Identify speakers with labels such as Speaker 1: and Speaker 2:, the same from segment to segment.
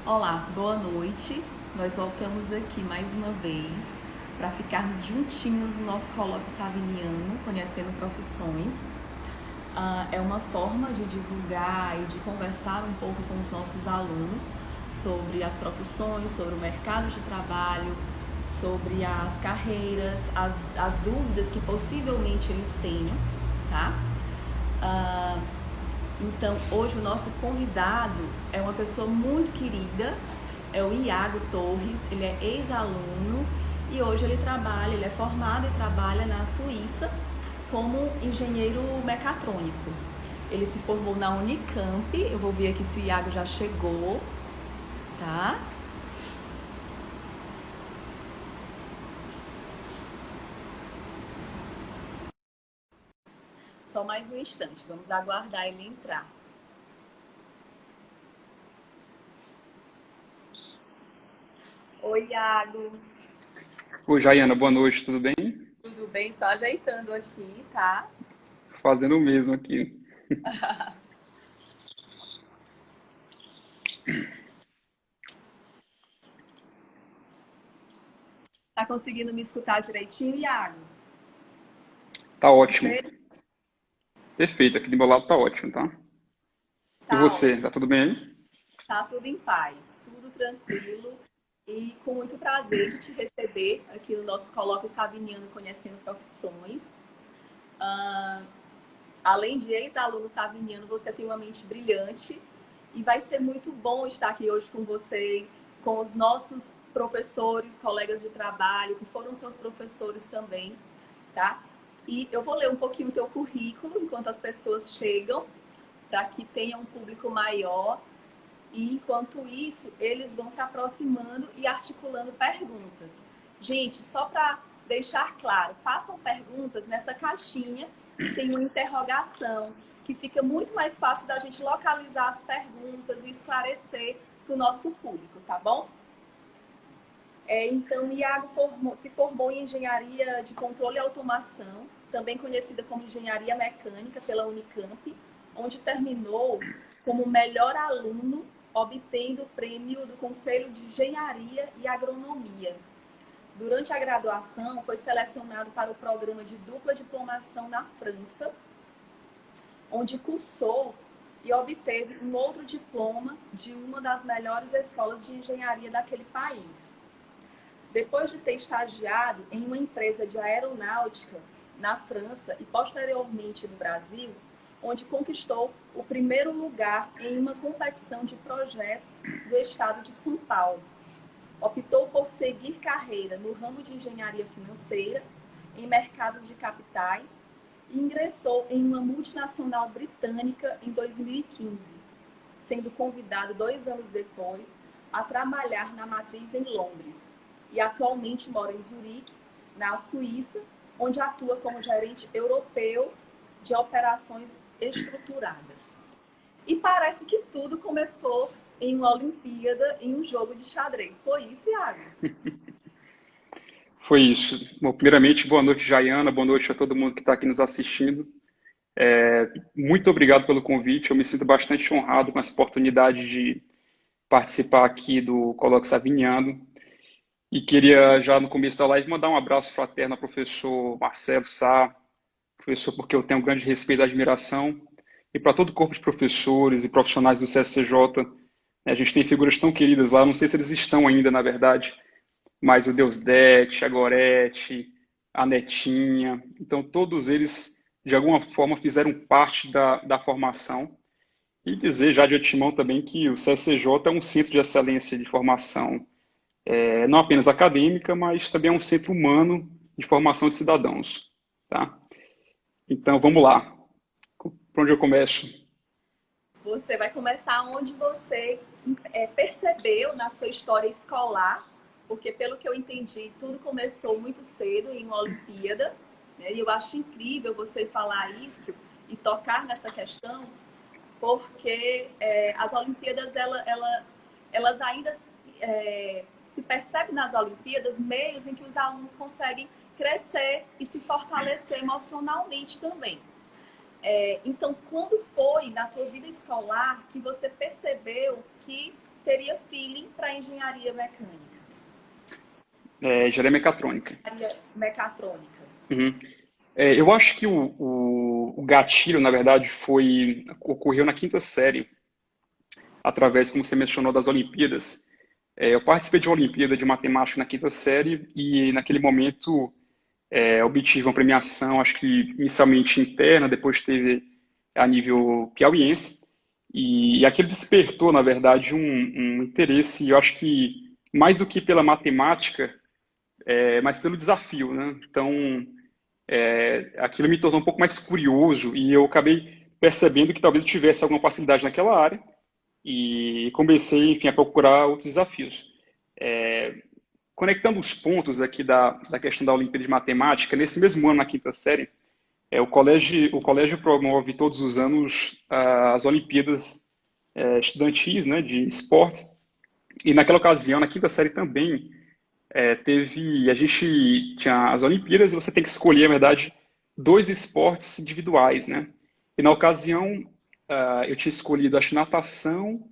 Speaker 1: Olá, boa noite. Nós voltamos aqui mais uma vez para ficarmos juntinhos no nosso colóquio saviniano, conhecendo profissões. É uma forma de divulgar e de conversar um pouco com os nossos alunos sobre as profissões, sobre o mercado de trabalho, sobre as carreiras, as dúvidas que possivelmente eles tenham, tá? Então, hoje o nosso convidado é uma pessoa muito querida, é o Iago Torres, ele é ex-aluno e hoje ele é formado e trabalha na Suíça como engenheiro mecatrônico. Ele se formou na Unicamp, eu vou ver aqui se o Iago já chegou, tá? Só mais um instante, vamos aguardar ele entrar. Oi, Iago.
Speaker 2: Oi, Jaiana, boa noite, tudo bem?
Speaker 1: Tudo bem? Só ajeitando aqui, tá?
Speaker 2: Fazendo o mesmo aqui.
Speaker 1: Tá conseguindo me escutar direitinho, Iago?
Speaker 2: Tá ótimo.
Speaker 1: Tranquilo?
Speaker 2: Perfeito, aqui do meu lado tá ótimo, tá? E
Speaker 1: Tá
Speaker 2: você,
Speaker 1: ótimo.
Speaker 2: tá tudo bem aí?
Speaker 1: Tá tudo em paz, tudo tranquilo e com muito prazer de te receber aqui no nosso Colóquio Sabiniano Conhecendo Profissões. Além de ex-aluno sabiniano, você tem uma mente brilhante e vai ser muito bom estar aqui hoje com você, com os nossos professores, colegas de trabalho, que foram seus professores também, tá? E eu vou ler um pouquinho o teu currículo enquanto as pessoas chegam, para que tenha um público maior. E enquanto isso, eles vão se aproximando e articulando perguntas. Gente, só para deixar claro, façam perguntas nessa caixinha que tem uma interrogação, que fica muito mais fácil da gente localizar as perguntas e esclarecer para o nosso público, tá bom? Então, Iago se formou em Engenharia de Controle e Automação, também conhecida como Engenharia Mecânica pela Unicamp, onde terminou como melhor aluno, obtendo o prêmio do Conselho de Engenharia e Agronomia. Durante a graduação, foi selecionado para o programa de dupla diplomação na França, onde cursou e obteve um outro diploma de uma das melhores escolas de engenharia daquele país. Depois de ter estagiado em uma empresa de aeronáutica na França e posteriormente no Brasil, onde conquistou o primeiro lugar em uma competição de projetos do estado de São Paulo. Optou por seguir carreira no ramo de engenharia financeira, em mercados de capitais, e ingressou em uma multinacional britânica em 2015, sendo convidado 2 anos depois a trabalhar na matriz em Londres. E atualmente mora em Zurique, na Suíça, onde atua como gerente europeu de operações estruturadas. E parece que tudo começou em uma Olimpíada, em um jogo de xadrez. Foi isso, Iago?
Speaker 2: Foi isso. Bom, primeiramente, boa noite, Jaiana, boa noite a todo mundo que está aqui nos assistindo. Muito obrigado pelo convite, eu me sinto bastante honrado com essa oportunidade de participar aqui do Colóquio Saviniano. E queria, já no começo da live, mandar um abraço fraterno ao professor Marcelo Sá, professor porque eu tenho um grande respeito e admiração, e para todo o corpo de professores e profissionais do CSCJ. A gente tem figuras tão queridas lá, não sei se eles estão ainda, na verdade, mas o Deusdete, a Gorete, a Netinha, então todos eles, de alguma forma, fizeram parte da formação. E dizer já de antemão também que o CSCJ é um centro de excelência de formação, não apenas acadêmica, mas também é um centro humano de formação de cidadãos. Tá? Então, vamos lá. Por onde eu começo?
Speaker 1: Você vai começar onde você percebeu na sua história escolar, porque pelo que eu entendi, tudo começou muito cedo em uma Olimpíada, né? E eu acho incrível você falar isso e tocar nessa questão, porque as Olimpíadas, elas ainda se percebem nas Olimpíadas meios em que os alunos conseguem crescer e se fortalecer emocionalmente também. Então, quando foi na tua vida escolar que você percebeu que teria feeling para engenharia mecânica?
Speaker 2: Engenharia mecatrônica.
Speaker 1: Engenharia mecatrônica.
Speaker 2: Uhum. Eu acho que o gatilho, na verdade, ocorreu na quinta série, através, como você mencionou, das Olimpíadas. Eu participei de uma Olimpíada de Matemática na quinta série e, naquele momento, obtive uma premiação, acho que inicialmente interna, depois teve a nível piauiense. E aquilo despertou, na verdade, um interesse, eu acho que mais do que pela matemática, mas pelo desafio, né? Então, aquilo me tornou um pouco mais curioso e eu acabei percebendo que talvez eu tivesse alguma facilidade naquela área e comecei, enfim, a procurar outros desafios. Conectando os pontos aqui da questão da Olimpíada de Matemática, nesse mesmo ano, na quinta série, o colégio promove todos os anos as Olimpíadas estudantis, né, de esportes, e naquela ocasião, na quinta série também, a gente tinha as Olimpíadas e você tem que escolher, na verdade, dois esportes individuais, né? E na ocasião, eu tinha escolhido, acho, natação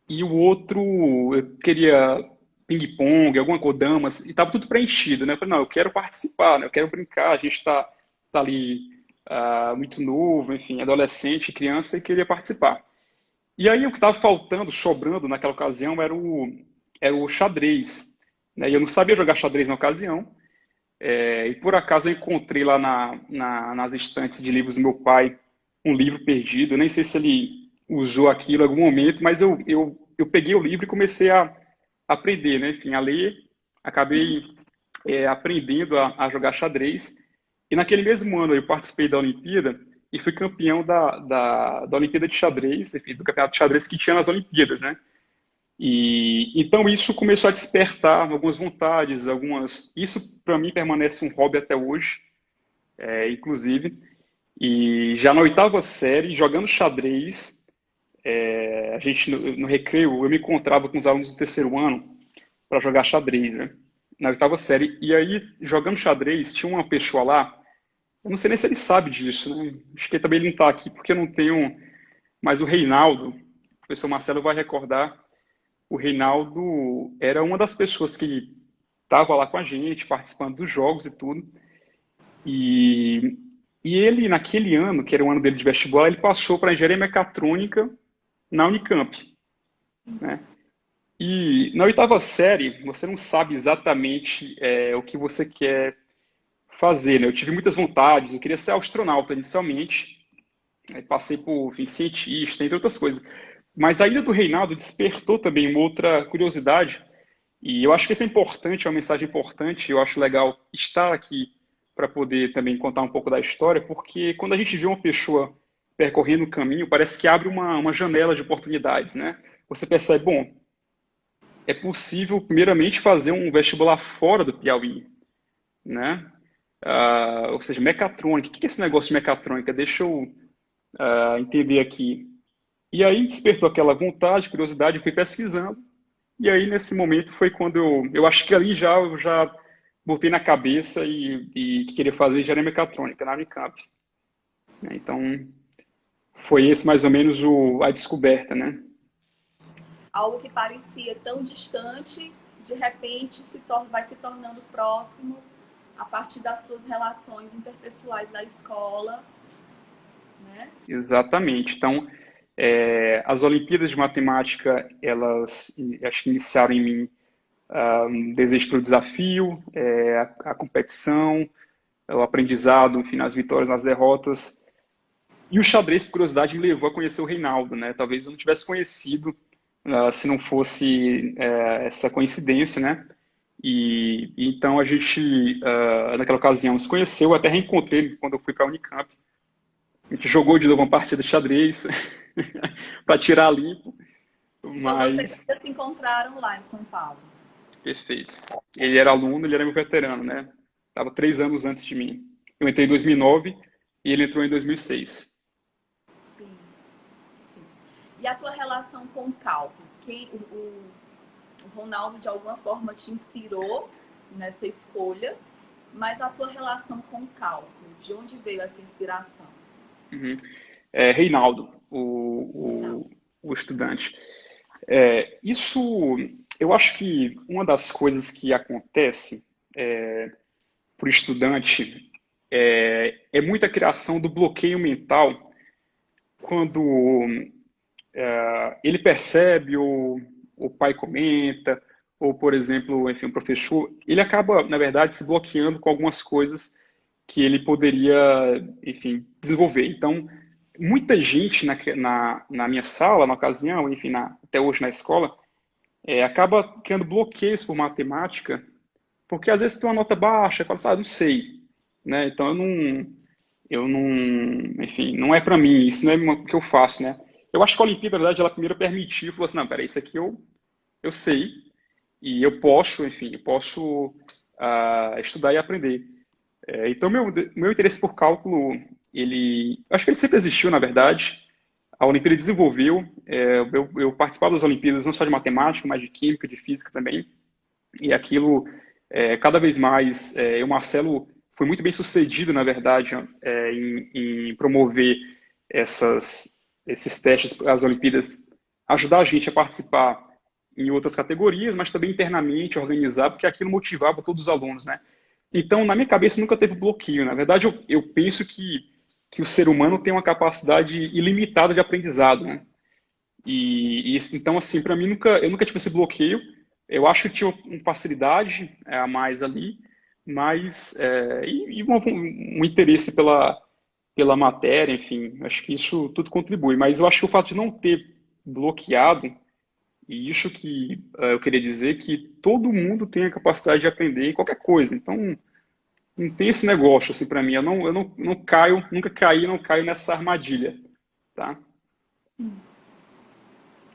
Speaker 2: e o outro, eu queria ping-pong, alguma coisa, damas, e estava tudo preenchido, né? Eu falei, não, eu quero participar, né? Eu quero brincar, a gente tá ali muito novo, enfim, adolescente, criança, e queria participar. E aí o que estava faltando, sobrando naquela ocasião, era o xadrez, né? E eu não sabia jogar xadrez na ocasião, e por acaso eu encontrei lá nas estantes de livros do meu pai um livro perdido. Eu nem sei se ele usou aquilo em algum momento, mas eu peguei o livro e comecei a aprender, né? Enfim, a ler. Acabei aprendendo a jogar xadrez. E naquele mesmo ano eu participei da Olimpíada e fui campeão da Olimpíada de Xadrez, enfim, do campeonato de xadrez que tinha nas Olimpíadas, né? E então isso começou a despertar algumas vontades, algumas. Isso para mim permanece um hobby até hoje, inclusive. E já na oitava série, jogando xadrez, a gente no recreio eu me encontrava com os alunos do terceiro ano para jogar xadrez, né? Na oitava série. E aí, jogando xadrez, tinha uma pessoa lá, eu não sei nem se ele sabe disso, né? Acho que também ele não está aqui porque eu não tenho. Mas o Reinaldo, o professor Marcelo vai recordar, o Reinaldo era uma das pessoas que estava lá com a gente, participando dos jogos e tudo. E, e ele, naquele ano, que era o ano dele de vestibular, ele passou para engenharia mecatrônica na Unicamp, né? E na oitava série, você não sabe exatamente o que você quer fazer, né? Eu tive muitas vontades, eu queria ser astronauta inicialmente, aí passei por, enfim, cientista, entre outras coisas. Mas a ida do Reinaldo despertou também uma outra curiosidade, e eu acho que isso é importante, é uma mensagem importante, eu acho legal estar aqui para poder também contar um pouco da história, porque quando a gente vê uma pessoa percorrendo o caminho, parece que abre uma janela de oportunidades, né? Você percebe, bom, é possível, primeiramente, fazer um vestibular fora do Piauí, né? Ou seja, mecatrônica. O que é esse negócio de mecatrônica? Deixa eu entender aqui. E aí despertou aquela vontade, curiosidade, eu fui pesquisando. E aí, nesse momento, foi quando eu acho que ali eu já botei na cabeça e queria fazer engenharia mecatrônica na Unicamp, né? Então, foi esse mais ou menos a descoberta, né?
Speaker 1: Algo que parecia tão distante, de repente vai se tornando próximo a partir das suas relações interpessoais da escola, né?
Speaker 2: Exatamente. Então, as Olimpíadas de Matemática, elas acho que iniciaram em mim um desejo pelo desafio, a competição, o aprendizado, enfim, nas vitórias, nas derrotas. E o xadrez, por curiosidade, me levou a conhecer o Reinaldo, né? Talvez eu não tivesse conhecido se não fosse essa coincidência, né? E então a gente, naquela ocasião, se conheceu, eu até reencontrei ele quando eu fui para a Unicamp. A gente jogou de novo uma partida de xadrez para tirar limpo,
Speaker 1: Então vocês
Speaker 2: mas
Speaker 1: se encontraram lá em São Paulo.
Speaker 2: perfeito. Ele era aluno, ele era meu veterano, né? Estava 3 anos antes de mim. Eu entrei em 2009 e ele entrou em 2006.
Speaker 1: Sim, sim. E a tua relação com o cálculo? O Ronaldo, de alguma forma, te inspirou nessa escolha, mas a tua relação com o cálculo, de onde veio essa inspiração?
Speaker 2: Uhum. Reinaldo,
Speaker 1: Não.
Speaker 2: o estudante. Isso, eu acho que uma das coisas que acontece para o estudante é muita criação do bloqueio mental quando ele percebe, ou o pai comenta, ou, por exemplo, enfim, o professor, ele acaba, na verdade, se bloqueando com algumas coisas que ele poderia, enfim, desenvolver. Então, muita gente na minha sala, na ocasião, enfim, até hoje na escola, acaba criando bloqueios por matemática, porque às vezes tem uma nota baixa, fala assim, não sei, né? Então eu não, enfim, não é para mim, isso não é o que eu faço, né? Eu acho que a Olimpíada, na verdade, ela primeiro permitiu, falou assim, não, peraí, isso aqui eu sei, e eu posso, enfim, eu posso estudar e aprender. Então, meu interesse por cálculo, acho que ele sempre existiu, na verdade. A Olimpíada desenvolveu, eu participava das Olimpíadas não só de matemática, mas de química, de física também. E aquilo, cada vez mais, o Marcelo foi muito bem sucedido, na verdade, em promover esses testes para as Olimpíadas, ajudar a gente a participar em outras categorias, mas também internamente organizar, porque aquilo motivava todos os alunos, né? Então, na minha cabeça, nunca teve bloqueio. Na verdade, eu penso que o ser humano tem uma capacidade ilimitada de aprendizado, né? Então, assim, para mim, eu nunca tive esse bloqueio. Eu acho que tinha uma facilidade a mais ali, mas um interesse pela matéria, enfim, acho que isso tudo contribui. Mas eu acho que o fato de não ter bloqueado, e isso que eu queria dizer, que todo mundo tem a capacidade de aprender qualquer coisa. Então, não tem esse negócio, assim, para mim. Eu não caio, nunca caí, não caio nessa armadilha, tá?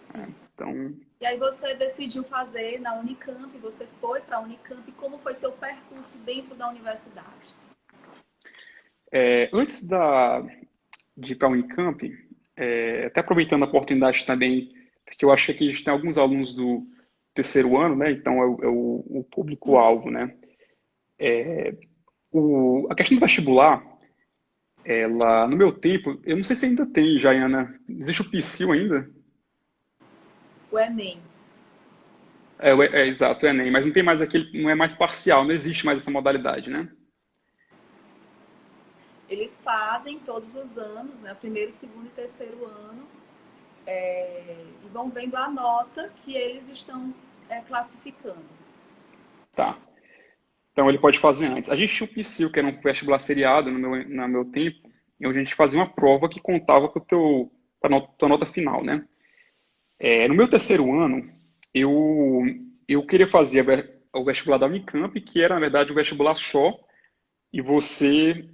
Speaker 1: Sim.
Speaker 2: Então,
Speaker 1: E aí você decidiu fazer na Unicamp, você foi para a Unicamp, como foi teu percurso dentro da universidade?
Speaker 2: antes de ir para a Unicamp, até aproveitando a oportunidade também, porque eu acho que aqui a gente tem alguns alunos do terceiro ano, né? Então é o público-alvo, né? A questão do vestibular, ela, no meu tempo, eu não sei se ainda tem, Jaiana, existe o PSIL ainda?
Speaker 1: O Enem.
Speaker 2: Exato, o Enem, mas não tem mais aquele, não é mais parcial, não existe mais essa modalidade, né?
Speaker 1: Eles fazem todos os anos, né? Primeiro, segundo e terceiro ano, e vão vendo a nota que eles estão classificando.
Speaker 2: Tá. Então ele pode fazer antes. A gente tinha o PSIL, que era um vestibular seriado no meu tempo, onde a gente fazia uma prova que contava com tua nota final, né? No meu terceiro ano, eu queria fazer o vestibular da Unicamp, que era, na verdade, um vestibular só, e você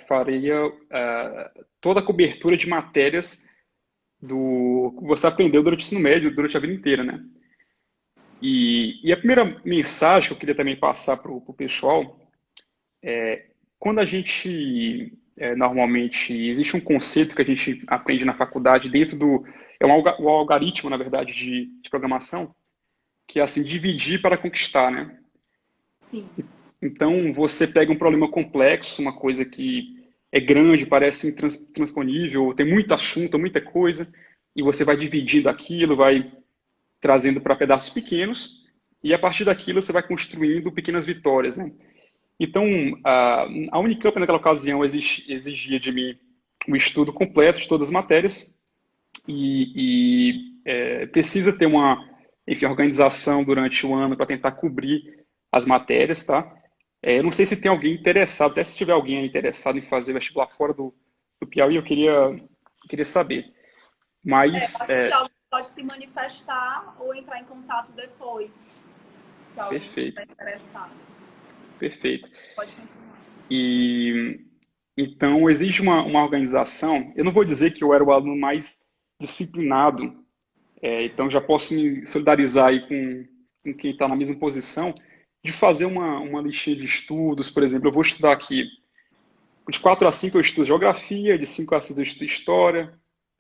Speaker 2: faria toda a cobertura de matérias que você aprendeu durante o ensino médio, durante a vida inteira, né? E a primeira mensagem que eu queria também passar para o pessoal, quando a gente, normalmente, existe um conceito que a gente aprende na faculdade dentro o algoritmo, na verdade, de programação, que é assim, dividir para conquistar, né?
Speaker 1: Sim.
Speaker 2: Então, você pega um problema complexo, uma coisa que é grande, parece intransponível, tem muito assunto, muita coisa, e você vai dividindo aquilo, vai trazendo para pedaços pequenos, e a partir daquilo você vai construindo pequenas vitórias, né? Então, a Unicamp, naquela ocasião, exigia de mim um estudo completo de todas as matérias e precisa ter enfim, organização durante o ano para tentar cobrir as matérias, tá? Eu não sei se tem alguém interessado, até se tiver alguém interessado em fazer vestibular fora do Piauí, eu queria saber. Mas,
Speaker 1: Acho que alguém pode se manifestar ou entrar em contato depois, se alguém
Speaker 2: perfeito,
Speaker 1: estiver interessado.
Speaker 2: perfeito.
Speaker 1: Pode continuar.
Speaker 2: E então existe uma organização. Eu não vou dizer que eu era o aluno mais disciplinado, então já posso me solidarizar aí com quem está na mesma posição de fazer uma listinha de estudos, por exemplo. Eu vou estudar aqui de 4 a 5 eu estudo geografia, de 5 a 6 eu estudo história,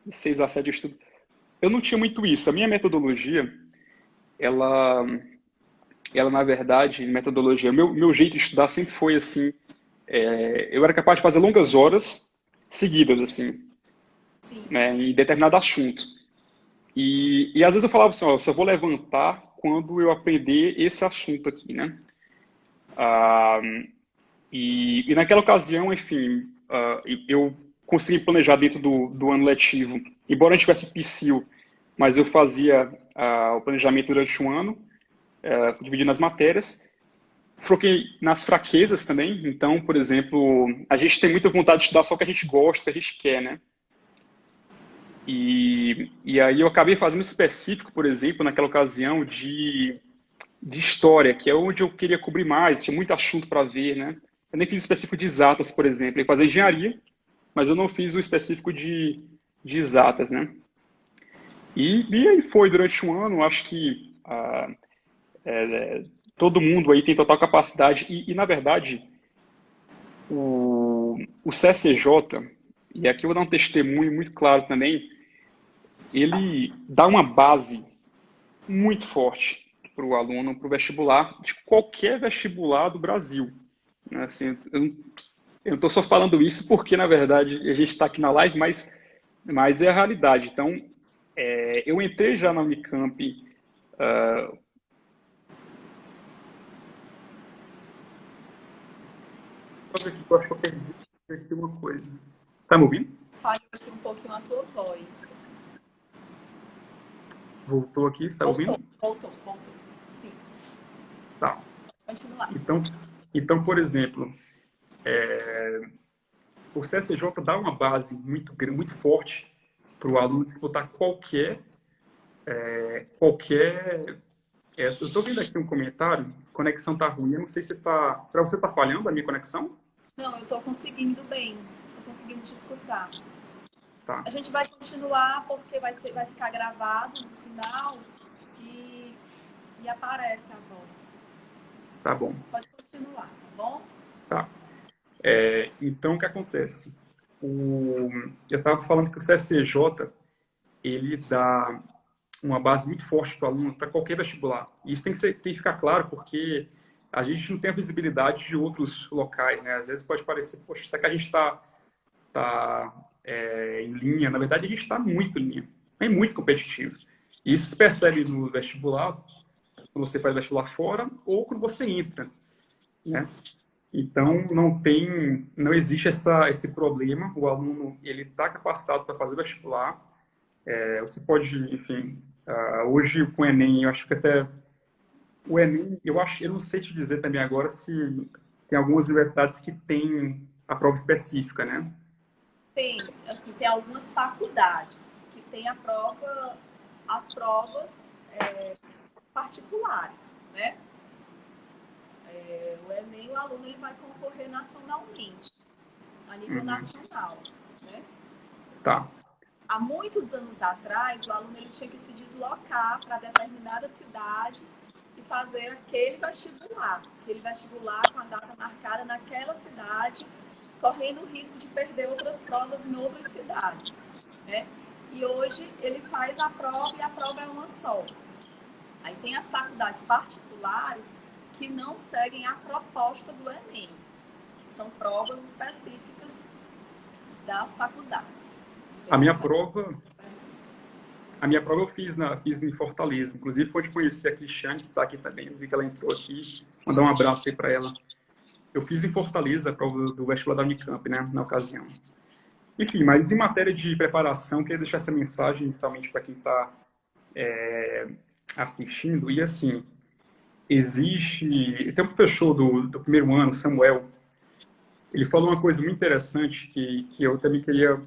Speaker 2: de 6 a 7 eu estudo. Eu não tinha muito isso. A minha metodologia, ela, ela na verdade, metodologia, meu jeito de estudar sempre foi assim. Eu era capaz de fazer longas horas seguidas, assim,
Speaker 1: Sim.
Speaker 2: né, em determinado assunto. E às vezes eu falava assim, ó, eu só vou levantar quando eu aprender esse assunto aqui, né? Ah, e naquela ocasião, enfim, eu consegui planejar dentro do ano letivo, embora a gente tivesse PSIL, mas eu fazia o planejamento durante um ano, dividindo as matérias. Foquei nas fraquezas também, então, por exemplo, a gente tem muita vontade de estudar só o que a gente gosta, o que a gente quer, né? E aí eu acabei fazendo específico, por exemplo, naquela ocasião, de história, que é onde eu queria cobrir mais, tinha muito assunto para ver, né? Eu nem fiz o específico de exatas, por exemplo. Eu fazia engenharia, mas eu não fiz o específico de exatas, né? E aí foi durante um ano, acho que todo mundo aí tem total capacidade. E na verdade, o CCJ, e aqui eu vou dar um testemunho muito claro também, ele dá uma base muito forte para o aluno, para o vestibular, de qualquer vestibular do Brasil. Né? Assim, eu não estou só falando isso porque, na verdade, a gente está aqui na live, mas é a realidade. Então, eu entrei já na Unicamp. Eu acho que eu perdi uma coisa. Tá me ouvindo?
Speaker 1: Falha aqui um pouquinho a tua voz.
Speaker 2: Voltou aqui, está ouvindo?
Speaker 1: Voltou. Sim,
Speaker 2: Tá.
Speaker 1: continuar.
Speaker 2: Então, por exemplo, o CCJ dá uma base muito forte para o aluno disputar qualquer. Eu estou vendo aqui um comentário, conexão tá ruim. Eu não sei se tá. Para você tá falhando a minha conexão?
Speaker 1: Não, eu estou conseguindo bem. Estou conseguindo te escutar.
Speaker 2: Tá.
Speaker 1: A gente vai continuar porque vai ficar gravado no final e aparece a voz.
Speaker 2: Tá bom.
Speaker 1: Pode continuar, tá bom?
Speaker 2: Tá. Então, o que acontece? Eu estava falando que o CCJ, ele dá uma base muito forte para o aluno, para qualquer vestibular. E isso tem que ficar claro, porque a gente não tem a visibilidade de outros locais, né? Às vezes pode parecer, poxa, será que a gente está em linha? Na verdade, a gente está muito em linha. É muito competitivo. E isso se percebe no vestibular, quando você faz vestibular fora, ou quando você entra, né? Então, não existe esse problema. O aluno, ele está capacitado para fazer vestibular. Você pode, enfim, hoje com o Enem, eu acho que até o Enem, eu não sei te dizer também agora se tem algumas universidades que têm a prova específica, né?
Speaker 1: Tem algumas faculdades que têm as provas particulares, né? O Enem, o aluno ele vai concorrer nacionalmente, a nível nacional, né?
Speaker 2: Tá.
Speaker 1: Há muitos anos atrás, o aluno ele tinha que se deslocar para determinada cidade e fazer aquele vestibular com a data marcada naquela cidade, correndo o risco de perder outras provas em outras cidades, né? E hoje ele faz a prova e a prova é uma só. Aí tem as faculdades particulares que não seguem a proposta do Enem, que são provas específicas das faculdades.
Speaker 2: A minha prova eu fiz em Fortaleza. Inclusive, foi de conhecer a Cristiane, que está aqui também. Eu vi que ela entrou aqui. Mandar um abraço aí para ela. Eu fiz em Fortaleza a prova do vestibular da Unicamp, né, na ocasião. Enfim, mas em matéria de preparação, queria deixar essa mensagem inicialmente para quem está assistindo. E assim, tem um professor do primeiro ano, Samuel, ele falou uma coisa muito interessante que eu também queria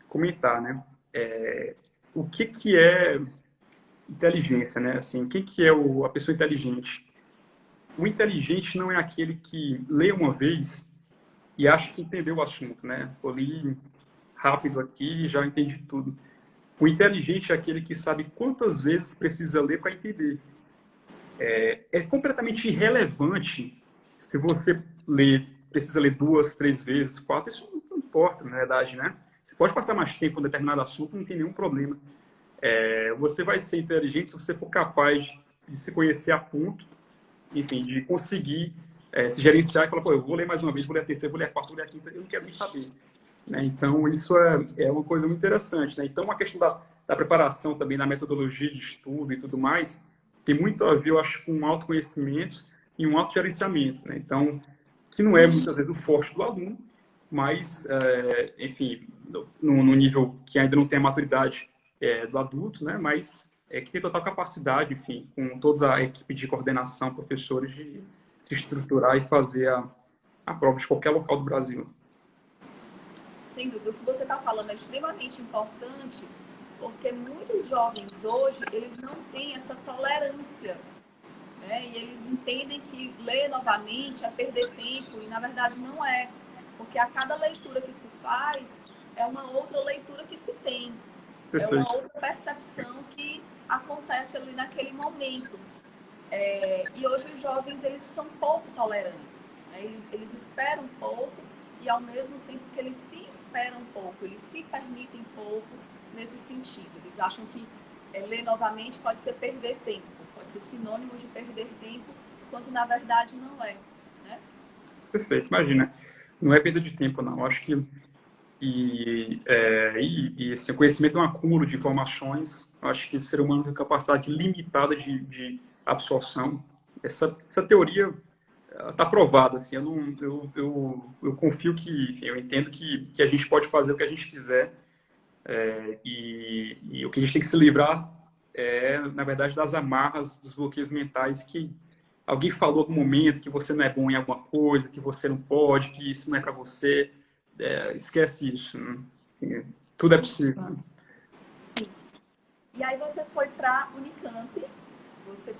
Speaker 2: comentar, né? O que é inteligência, né? Assim, o que é a pessoa inteligente? O inteligente não é aquele que lê uma vez e acha que entendeu o assunto, né? Eu li rápido aqui e já entendi tudo. O inteligente é aquele que sabe quantas vezes precisa ler para entender. É completamente irrelevante se você precisa ler 2, 3 vezes, 4, isso não importa, na verdade, né? Você pode passar mais tempo em um determinado assunto, não tem nenhum problema. Você vai ser inteligente se você for capaz de se conhecer a ponto, enfim, de conseguir se gerenciar e falar, pô, eu vou ler mais uma vez, vou ler a terceira, vou ler a quarta, vou ler a quinta, eu não quero nem saber. Né? Então, isso é uma coisa muito interessante. Né? Então, a questão da da preparação também, da metodologia de estudo e tudo mais, tem muito a ver, eu acho, com um autoconhecimento e um autogerenciamento, né? Então, que não é muitas vezes o forte do aluno, mas, enfim, no nível que ainda não tem a maturidade do adulto, né? Mas que tem total capacidade, enfim, com toda a equipe de coordenação, professores, de se estruturar e fazer a prova de qualquer local do Brasil.
Speaker 1: Sem dúvida, o que você está falando é extremamente importante, porque muitos jovens hoje, eles não têm essa tolerância, né? E eles entendem que ler novamente é perder tempo, e na verdade não é, porque a cada leitura que se faz, é uma outra leitura que se tem,
Speaker 2: Perfeito.
Speaker 1: é uma outra percepção que acontece ali naquele momento. E hoje os jovens, eles são pouco tolerantes, né? Eles esperam pouco, e ao mesmo tempo que eles se esperam pouco, eles se permitem pouco nesse sentido. Eles acham que ler novamente pode ser perder tempo, pode ser sinônimo de perder tempo, enquanto na verdade não é, né?
Speaker 2: Perfeito, imagina. Não é perda de tempo, não. Eu acho que esse conhecimento é um acúmulo de informações. Eu acho que o ser humano tem capacidade limitada de absorção. Essa teoria está provada, assim. Eu confio que, enfim, eu entendo que a gente pode fazer o que a gente quiser, e o que a gente tem que se livrar na verdade, das amarras, dos bloqueios mentais que alguém falou em algum momento que você não é bom em alguma coisa, que você não pode, que isso não é para você. Esquece isso, né? Tudo é possível.
Speaker 1: Sim. E aí você foi para a Unicamp, você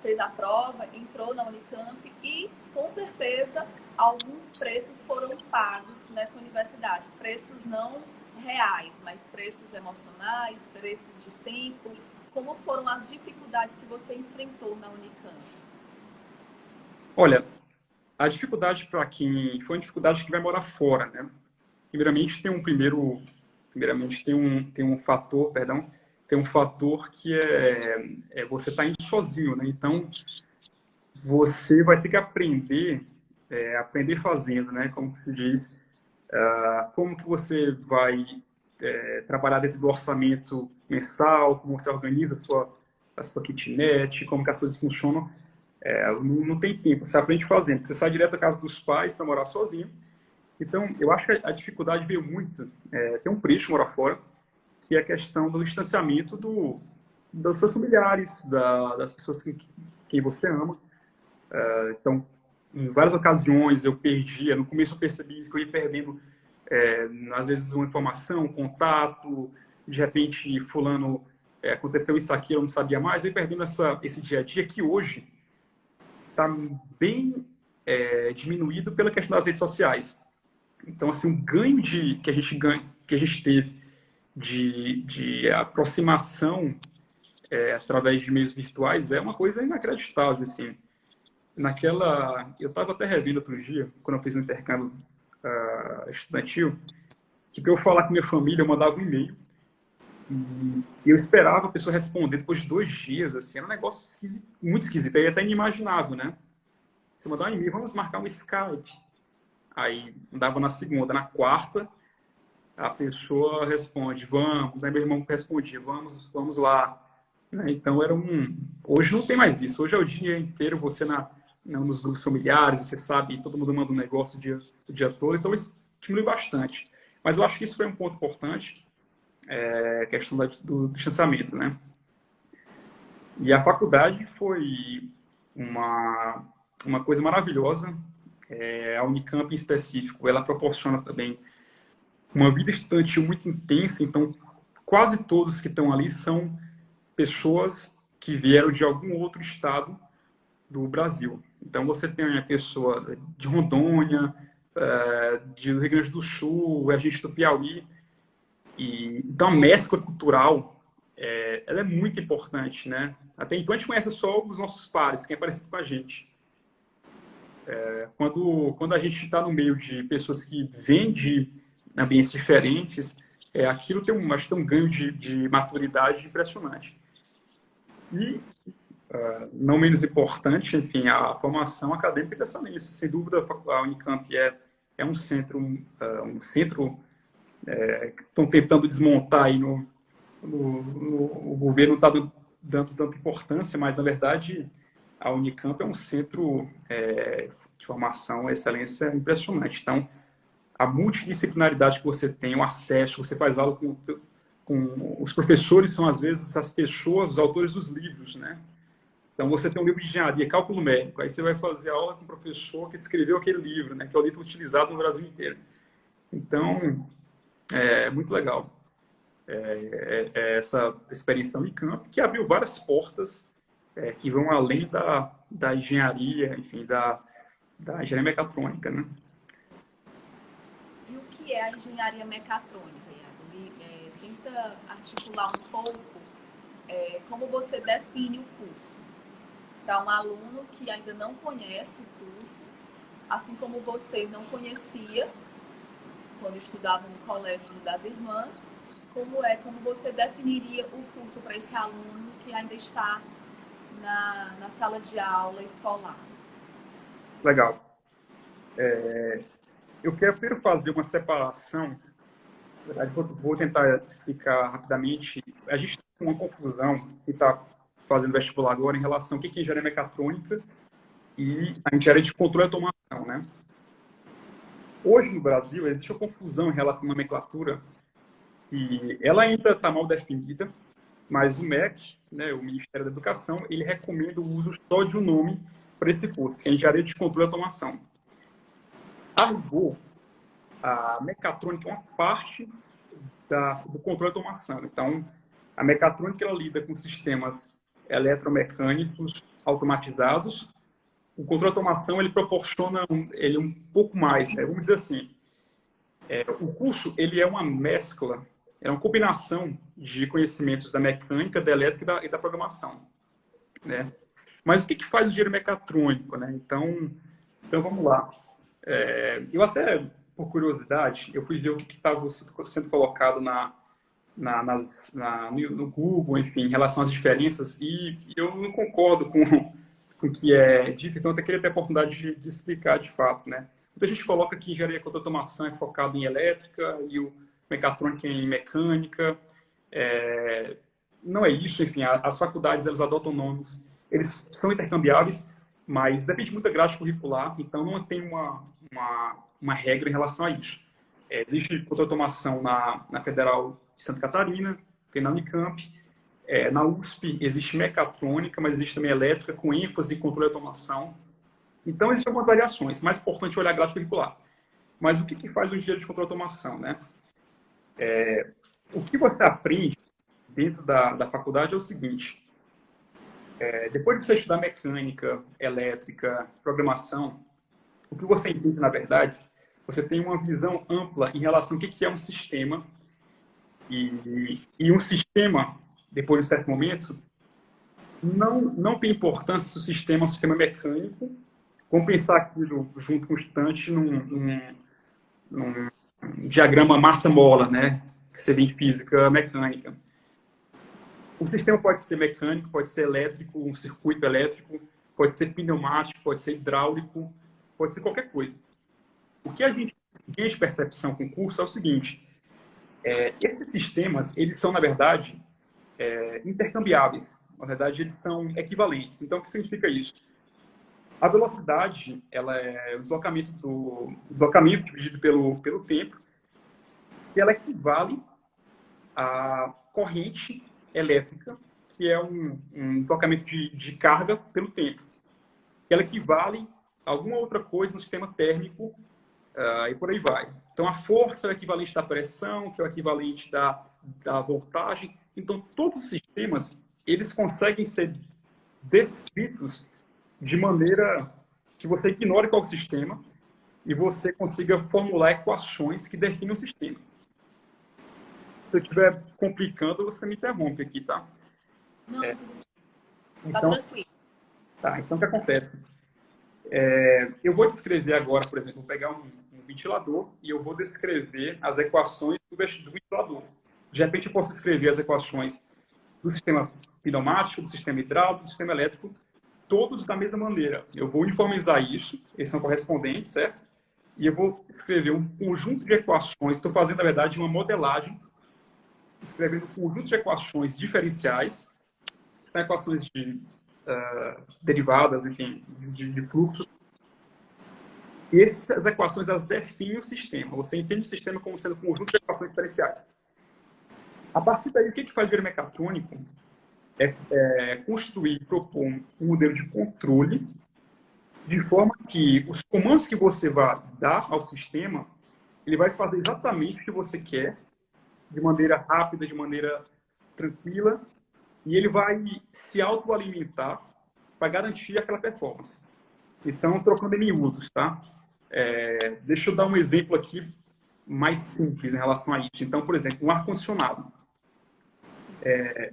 Speaker 1: fez a prova, entrou na Unicamp e, com certeza, alguns preços foram pagos nessa universidade. Preços não reais, mas preços emocionais, preços de tempo. Como foram as dificuldades que você enfrentou na Unicamp?
Speaker 2: Olha, a dificuldade para quem foi uma dificuldade que vai morar fora, né? Primeiramente tem um fator, perdão, tem um fator que você está indo sozinho, né? Então você vai ter que aprender fazendo, né? Como se diz, como que você vai trabalhar dentro do orçamento mensal, como você organiza a sua kitnet, como que as coisas funcionam. Não tem tempo, você aprende fazendo. Você sai direto da casa dos pais para morar sozinho. Então, eu acho que a dificuldade veio muito. Tem um preço de morar fora, que é a questão do distanciamento dos seus familiares, das pessoas quem você ama. Então, em várias ocasiões eu perdia, no começo eu percebi que eu ia perdendo, às vezes, uma informação, um contato, de repente, fulano, aconteceu isso aqui, eu não sabia mais, eu ia perdendo esse dia a dia que hoje está bem diminuído pela questão das redes sociais. Então, assim, o ganho que a gente teve de aproximação através de meios virtuais é uma coisa inacreditável, assim. Eu estava até revendo outro dia, quando eu fiz um intercâmbio estudantil, que para eu falar com minha família, eu mandava um e-mail e eu esperava a pessoa responder depois de 2 dias, assim, era um negócio esquisito, muito esquisito, aí até inimaginável, né? Você mandar um e-mail, vamos marcar um Skype. Aí mandava na segunda, na quarta, a pessoa responde, vamos. Aí meu irmão respondia, vamos lá. Né? Então hoje não tem mais isso. Hoje é o dia inteiro você nos grupos familiares, você sabe, todo mundo manda um negócio o dia todo, então isso diminui bastante. Mas eu acho que isso foi um ponto importante, a questão do distanciamento, né? E a faculdade foi uma coisa maravilhosa. A Unicamp em específico, ela proporciona também uma vida estudantil muito intensa, então quase todos que estão ali são pessoas que vieram de algum outro estado do Brasil. Então você tem a pessoa de Rondônia, do Rio Grande do Sul, a gente do Piauí, então a mescla cultural ela é muito importante, né? Até então a gente conhece só os nossos pares, quem é parecido com a gente. Quando a gente está no meio de pessoas que vêm de ambientes diferentes, aquilo acho que tem um ganho de maturidade impressionante. E, não menos importante, enfim, a formação acadêmica dessa nisso. Sem dúvida, a Unicamp é um centro que estão tentando desmontar aí o governo está dando tanta importância, mas, na verdade, a Unicamp é um centro de formação e excelência impressionante. Então, a multidisciplinaridade que você tem, o acesso, você faz aula com os professores, são, às vezes, as pessoas, os autores dos livros, né? Então, você tem um livro de engenharia, cálculo médico, aí você vai fazer aula com o professor que escreveu aquele livro, né? Que é o livro utilizado no Brasil inteiro. Então, é muito legal. Essa experiência da Unicamp, que abriu várias portas que vão além da engenharia, enfim, da engenharia mecatrônica, né?
Speaker 1: E o que é a engenharia mecatrônica, Iago? Tenta articular um pouco como você define o curso para um aluno que ainda não conhece o curso, assim como você não conhecia quando estudava no Colégio das Irmãs. Como você definiria o curso para esse aluno que ainda está na sala de aula escolar?
Speaker 2: Legal. Eu quero primeiro fazer uma separação. Na verdade, vou tentar explicar rapidamente. A gente tem uma confusão que está fazendo vestibular agora em relação ao que é engenharia mecatrônica e a engenharia de controle e automação, né? Hoje, no Brasil, existe uma confusão em relação à nomenclatura e ela ainda está mal definida, mas o MEC, né, o Ministério da Educação, ele recomenda o uso só de um nome para esse curso, que é Engenharia de Controle e Automação. A rigor, a mecatrônica é uma parte do controle e automação. Então, a mecatrônica ela lida com sistemas eletromecânicos automatizados. O controle de automação ele proporciona ele um pouco mais, né? Vamos dizer assim, o curso ele é uma mescla, é uma combinação de conhecimentos da mecânica, da elétrica e da programação, né? Mas o que faz o engenheiro mecatrônico, né? Então vamos lá. Eu até, por curiosidade, eu fui ver o que estava sendo colocado no Google, enfim, em relação às diferenças, e eu não concordo com o que é dito, então eu até queria ter a oportunidade de explicar de fato, né? Muita gente coloca que engenharia de automação é focado em elétrica e o mecatrônica em mecânica. Não é isso, enfim, as faculdades elas adotam nomes, eles são intercambiáveis, mas depende muito da grade curricular, então não tem uma regra em relação a isso. Existe controle de automação na Federal de Santa Catarina, tem na Unicamp, na USP existe mecatrônica, mas existe também elétrica, com ênfase em controle de automação. Então, existem algumas variações. Mais importante é olhar a grade curricular. Mas o que faz o engenheiro de controle de automação, né? O que você aprende dentro da faculdade é o seguinte. Depois de você estudar mecânica, elétrica, programação, o que você entende, na verdade, você tem uma visão ampla em relação ao que é um sistema. E um sistema, depois de um certo momento, não tem importância se o sistema é um sistema mecânico. Vamos pensar aquilo junto com o instante num diagrama massa-mola, né? Que você vê em física mecânica. O sistema pode ser mecânico, pode ser elétrico, um circuito elétrico, pode ser pneumático, pode ser hidráulico, pode ser qualquer coisa. O que a gente tem de percepção com o curso é o seguinte: esses sistemas, eles são, na verdade, intercambiáveis. Na verdade, eles são equivalentes. Então, o que significa isso? A velocidade, ela é o deslocamento dividido pelo tempo, e ela equivale à corrente elétrica, que é um deslocamento de carga pelo tempo. Ela equivale a alguma outra coisa no sistema térmico, e por aí vai. Então, a força é o equivalente da pressão, que é o equivalente da voltagem. Então, todos os sistemas, eles conseguem ser descritos de maneira que você ignore qual é o sistema e você consiga formular equações que definem o sistema. Se eu estiver complicando, você me interrompe aqui, tá?
Speaker 1: Não, tá
Speaker 2: então,
Speaker 1: tranquilo.
Speaker 2: Tá, então o que acontece? Eu vou descrever agora, por exemplo, vou pegar um ventilador e eu vou descrever as equações do ventilador. De repente, eu posso escrever as equações do sistema pneumático, do sistema hidráulico, do sistema elétrico, todos da mesma maneira. Eu vou uniformizar isso, eles são correspondentes, certo? E eu vou escrever um conjunto de equações. Estou fazendo, na verdade, uma modelagem escrevendo um conjunto de equações diferenciais, que são equações de derivadas, enfim, de fluxos. E essas equações, elas definem o sistema. Você entende o sistema como sendo um conjunto de equações diferenciais. A partir daí, o que faz o engenheiro mecatrônico é construir, propor um modelo de controle de forma que os comandos que você vai dar ao sistema, ele vai fazer exatamente o que você quer, de maneira rápida, de maneira tranquila, e ele vai se autoalimentar para garantir aquela performance. Então, trocando em miúdos, tá? Deixa eu dar um exemplo aqui mais simples em relação a isso. Então, por exemplo, um ar-condicionado.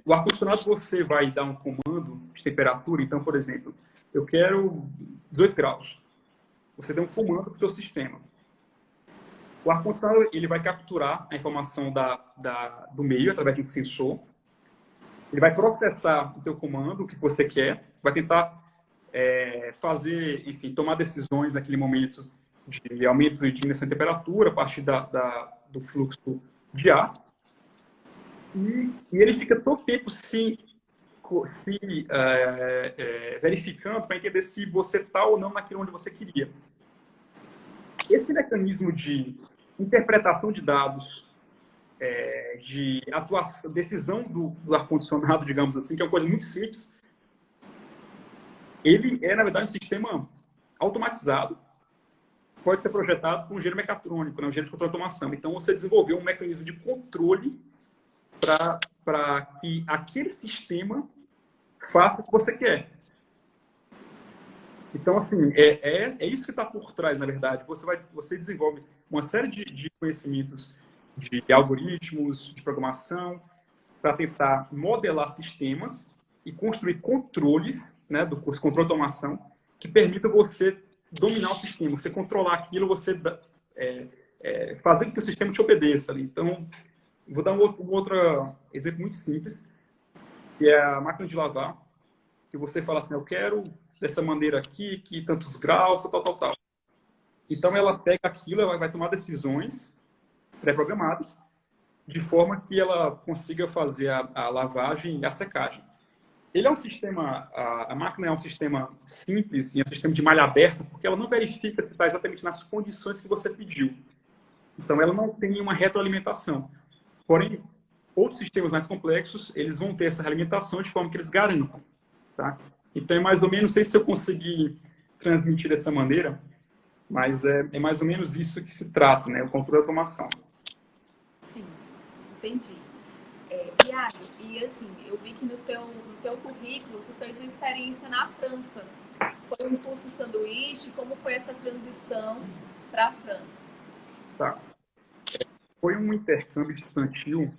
Speaker 2: O ar-condicionado, você vai dar um comando de temperatura. Então, por exemplo, eu quero 18 graus. Você dá um comando para o seu sistema. O ar-condicionado, ele vai capturar a informação do meio através de um sensor. Ele vai processar o teu comando, o que você quer, vai tentar fazer, enfim, tomar decisões naquele momento de aumento e diminuição de temperatura a partir do fluxo de ar. E ele fica todo tempo se verificando para entender se você está ou não naquilo onde você queria. Esse mecanismo de interpretação de dados, de atuação, decisão do ar-condicionado, digamos assim, que é uma coisa muito simples, ele é, na verdade, um sistema automatizado, pode ser projetado por um engenheiro mecatrônico, um engenheiro de controle de automação. Então, você desenvolveu um mecanismo de controle para que aquele sistema faça o que você quer. Então, assim, é isso que está por trás, na verdade. Você desenvolve uma série de conhecimentos de algoritmos, de programação, para tentar modelar sistemas e construir controles, né, do curso Controle de Automação, que permitam você dominar o sistema, você controlar aquilo, você fazer com que o sistema te obedeça ali. Então, vou dar um outro exemplo muito simples, que é a máquina de lavar, que você fala assim, eu quero dessa maneira aqui, que tantos graus, tal. Então, ela pega aquilo, ela vai tomar decisões pré-programadas, de forma que ela consiga fazer a lavagem e a secagem. Ele é um sistema, a máquina é um sistema simples e é um sistema de malha aberta, porque ela não verifica se está exatamente nas condições que você pediu. Então, ela não tem uma retroalimentação. Porém, outros sistemas mais complexos, eles vão ter essa realimentação de forma que eles garantam. Tá? Então, é mais ou menos, não sei se eu consegui transmitir dessa maneira, mas é mais ou menos isso que se trata, né? O controle da automação.
Speaker 1: Sim, entendi. Biagi, e assim, eu vi que no teu currículo, tu fez uma experiência na França. Foi um curso sanduíche, como foi essa transição para a França?
Speaker 2: Tá. Foi um intercâmbio estudantil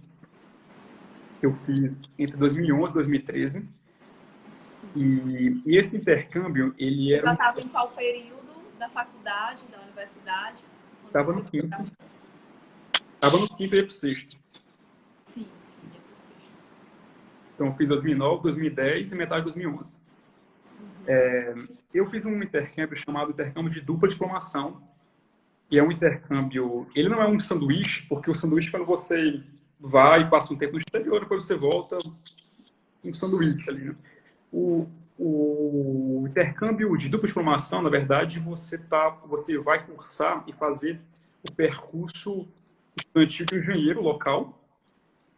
Speaker 2: que eu fiz entre 2011 e 2013. E esse intercâmbio, ele era...
Speaker 1: Já estava em qual período da faculdade, da universidade?
Speaker 2: Estava no quinto. Estava no quinto e ia para o sexto.
Speaker 1: Sim, ia para o sexto.
Speaker 2: Então, eu fiz 2009, 2010 e metade de 2011. Eu fiz um intercâmbio chamado intercâmbio de dupla diplomação. E é um intercâmbio... Ele não é um sanduíche, porque o sanduíche, quando você vai e passa um tempo no exterior, depois você volta, um sanduíche ali, né? O intercâmbio de dupla diplomação, na verdade, você vai cursar e fazer o percurso estudantil de um engenheiro local.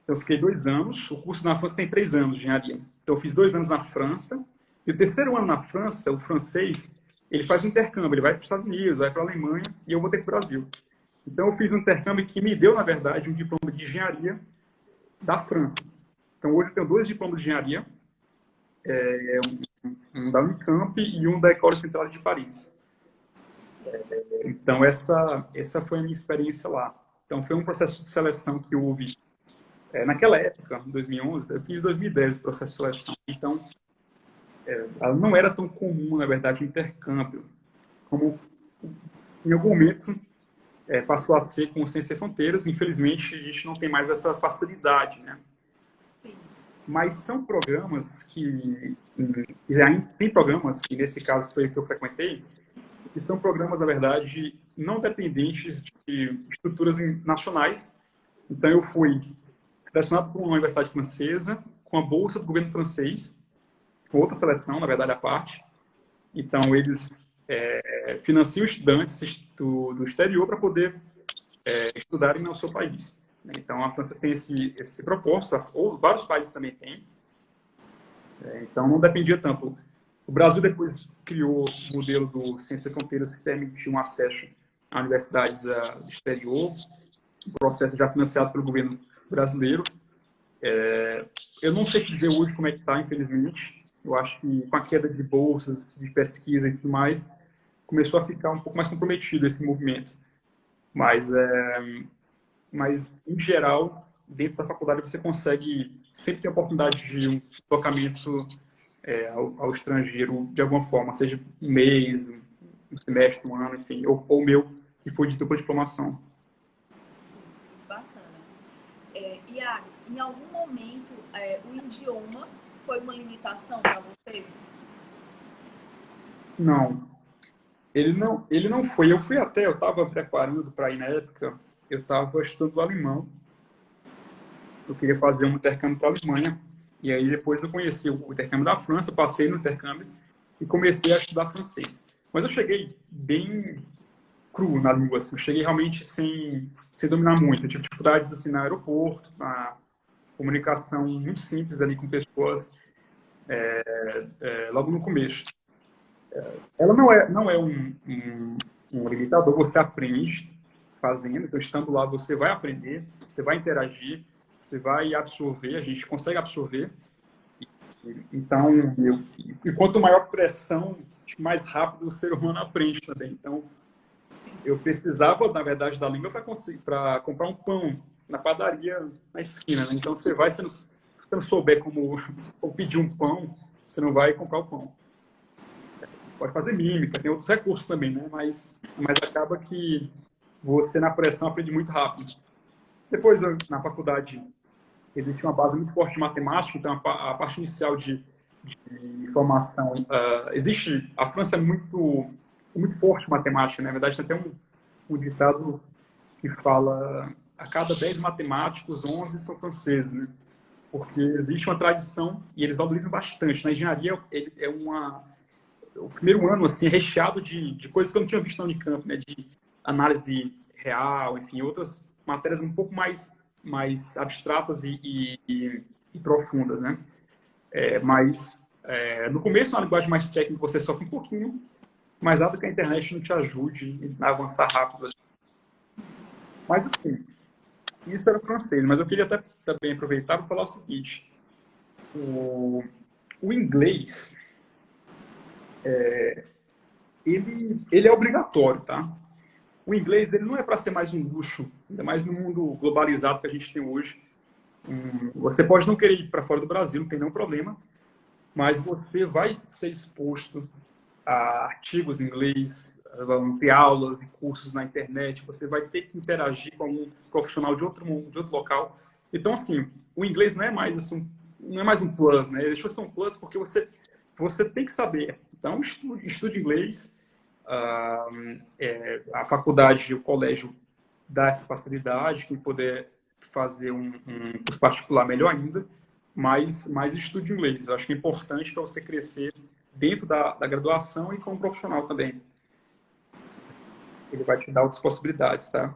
Speaker 2: Então, eu fiquei 2 anos. O curso na França tem 3 anos de engenharia. Então, eu fiz 2 anos na França. E o terceiro ano na França, o francês, ele faz um intercâmbio. Ele vai para os Estados Unidos, vai para a Alemanha e eu vou ter para o Brasil. Então, eu fiz um intercâmbio que me deu, na verdade, um diploma de engenharia da França. Então, hoje eu tenho 2 diplomas de engenharia. Um da Unicamp e um da École Centrale de Paris. Então, essa foi a minha experiência lá. Então, foi um processo de seleção que houve naquela época, em 2011, eu fiz em 2010 o processo de seleção. Então, ela não era tão comum, na verdade, o intercâmbio, como em algum momento passou a ser com o Ciências Sem Fronteiras. Infelizmente, a gente não tem mais essa facilidade, né?
Speaker 1: Sim.
Speaker 2: Mas são programas que tem programas, e nesse caso foi o que eu frequentei, que são programas, na verdade, não dependentes de estruturas nacionais. Então, eu fui selecionado por uma universidade francesa, com a bolsa do governo francês, outra seleção, na verdade, à parte. Então, eles financiam estudantes do exterior para poder estudarem no seu país. Então, a França tem esse propósito, ou vários países também têm. Então, não dependia tanto. O Brasil depois criou o modelo do Ciência Sem Fronteiras, que permitiu um acesso a universidades do exterior, um processo já financiado pelo governo brasileiro. Eu não sei dizer hoje como é que está, infelizmente. Eu acho que com a queda de bolsas, de pesquisa e tudo mais, começou a ficar um pouco mais comprometido esse movimento. Mas, em geral, dentro da faculdade você consegue sempre ter a oportunidade de um tocamento ao estrangeiro de alguma forma, seja um mês, um semestre, um ano, enfim, ou o meu, que foi de dupla diplomação.
Speaker 1: Sim, bacana. Iago, em algum momento o idioma foi uma limitação para você?
Speaker 2: Não, ele não foi. Eu estava preparando para ir na época, eu estava estudando alemão, eu queria fazer um intercâmbio para a Alemanha, e aí depois eu conheci o intercâmbio da França, passei no intercâmbio e comecei a estudar francês. Mas eu cheguei bem cru na língua, assim. Eu cheguei realmente sem dominar muito. Eu tive dificuldades assim, no aeroporto, na comunicação muito simples ali com pessoas logo no começo. Ela não é um limitador, você aprende fazendo, então estando lá você vai aprender, você vai interagir, você vai absorver, a gente consegue absorver. Então, e quanto maior pressão, mais rápido o ser humano aprende também. Então, eu precisava, na verdade, da língua para comprar um pão na padaria na esquina, né? Então, você vai, se você não souber como pedir um pão, você não vai comprar o pão. Pode fazer mímica, tem outros recursos também, né? Mas acaba que você, na pressão, aprende muito rápido. Depois, na faculdade, existe uma base muito forte de matemática, então a parte inicial de formação existe. A França é muito forte em matemática, né? Na verdade, tem até um ditado que fala: a cada 10 matemáticos, 11 são franceses, né? Porque existe uma tradição e eles valorizam bastante. Na engenharia, o primeiro ano assim, é recheado de coisas que eu não tinha visto na Unicamp, né? De análise real, enfim, outras matérias um pouco mais abstratas e profundas, né? No começo, na linguagem mais técnica, você sofre um pouquinho, mas nada que a internet não te ajude a avançar rápido. Mas, assim, isso era francês, mas eu queria até também aproveitar para falar o seguinte: o inglês, ele é obrigatório, tá? O inglês ele não é para ser mais um luxo, ainda mais no mundo globalizado que a gente tem hoje. Você pode não querer ir para fora do Brasil, não tem nenhum problema, mas você vai ser exposto a artigos em inglês, vão ter aulas e cursos na internet, você vai ter que interagir com um profissional de outro local. Então, assim, o inglês não é mais assim, não é mais um plus, né? Ele deixou de ser um plus porque você tem que saber. Então, estude inglês. A faculdade, o colégio dá essa facilidade, quem puder fazer um curso particular, melhor ainda, mas estude inglês. Eu acho que é importante para você crescer dentro da graduação e como profissional também. Ele vai te dar outras possibilidades, tá?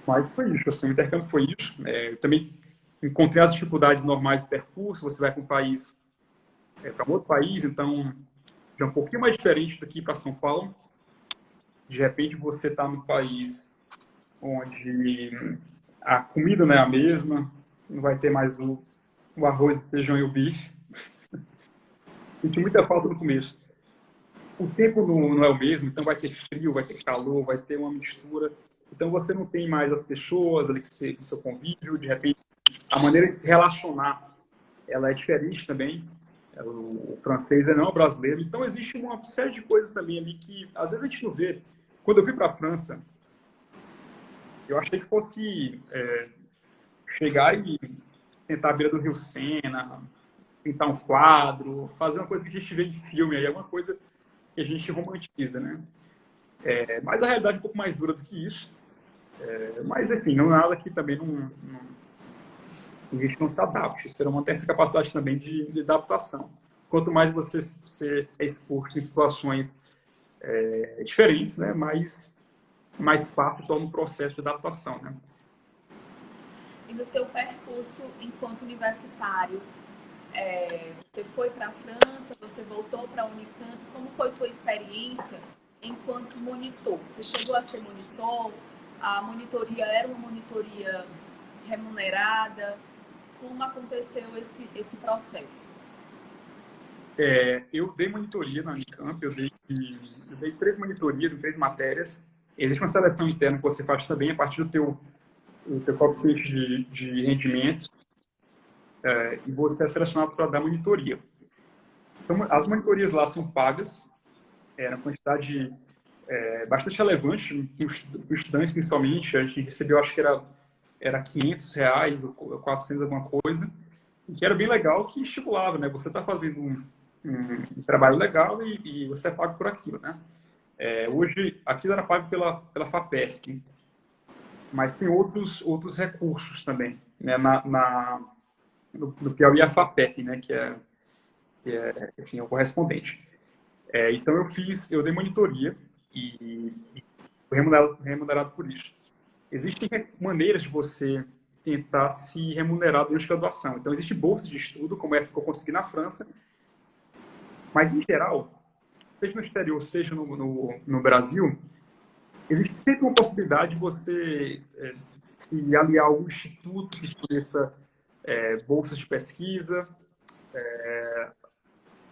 Speaker 2: Mas foi isso, assim, o intercâmbio foi isso. Eu também encontrei as dificuldades normais do percurso, você vai para um país, para um outro país, então já é um pouquinho mais diferente daqui para São Paulo. De repente você está num país onde a comida não é a mesma, não vai ter mais o arroz, o feijão e o bife. Senti muita falta no começo. O tempo não é o mesmo, então vai ter frio, vai ter calor, vai ter uma mistura. Então você não tem mais as pessoas ali que seu convívio, de repente a maneira de se relacionar, ela é diferente também. O francês não é o brasileiro, então existe uma série de coisas também ali que às vezes a gente não vê. Quando eu fui para a França, eu achei que fosse chegar e sentar à beira do Rio Sena, pintar um quadro, fazer uma coisa que a gente vê em filme, aí é uma coisa que a gente romantiza, né? Mas a realidade é um pouco mais dura do que isso. Mas, enfim, não é nada que também e a gente não se adapte. O ser humano tem essa capacidade também de adaptação. Quanto mais você é exposto em situações diferentes, né, mais fácil torna o processo de adaptação, né?
Speaker 1: E no teu percurso enquanto universitário, você foi para a França, você voltou para a Unicamp, como foi tua experiência enquanto monitor? Você chegou a ser monitor? A monitoria era uma monitoria remunerada? Como aconteceu esse processo?
Speaker 2: Eu dei monitoria na Unicamp, eu dei 3 monitorias em 3 matérias. Existe uma seleção interna que você faz também a partir do teu coeficiente de rendimento, e você é selecionado para dar monitoria. Então, as monitorias lá são pagas, na quantidade bastante relevante, para os estudantes principalmente. A gente recebeu, acho que era R$ 500 ou 400 alguma coisa, e que era bem legal, que estimulava, né? Você está fazendo um trabalho legal e você é pago por aquilo, né? Hoje, aquilo era pago pela FAPESP, mas tem outros recursos também, né? No Piauí, a FAPEP, né? Enfim, é o correspondente. Então, eu dei monitoria e fui remunerado por isso. Existem maneiras de você tentar se remunerar durante a graduação. Então, existe bolsa de estudo, como essa que eu consegui na França, mas, em geral, seja no exterior, seja no Brasil, existe sempre uma possibilidade de você se aliar a algum instituto que forneça bolsas de pesquisa,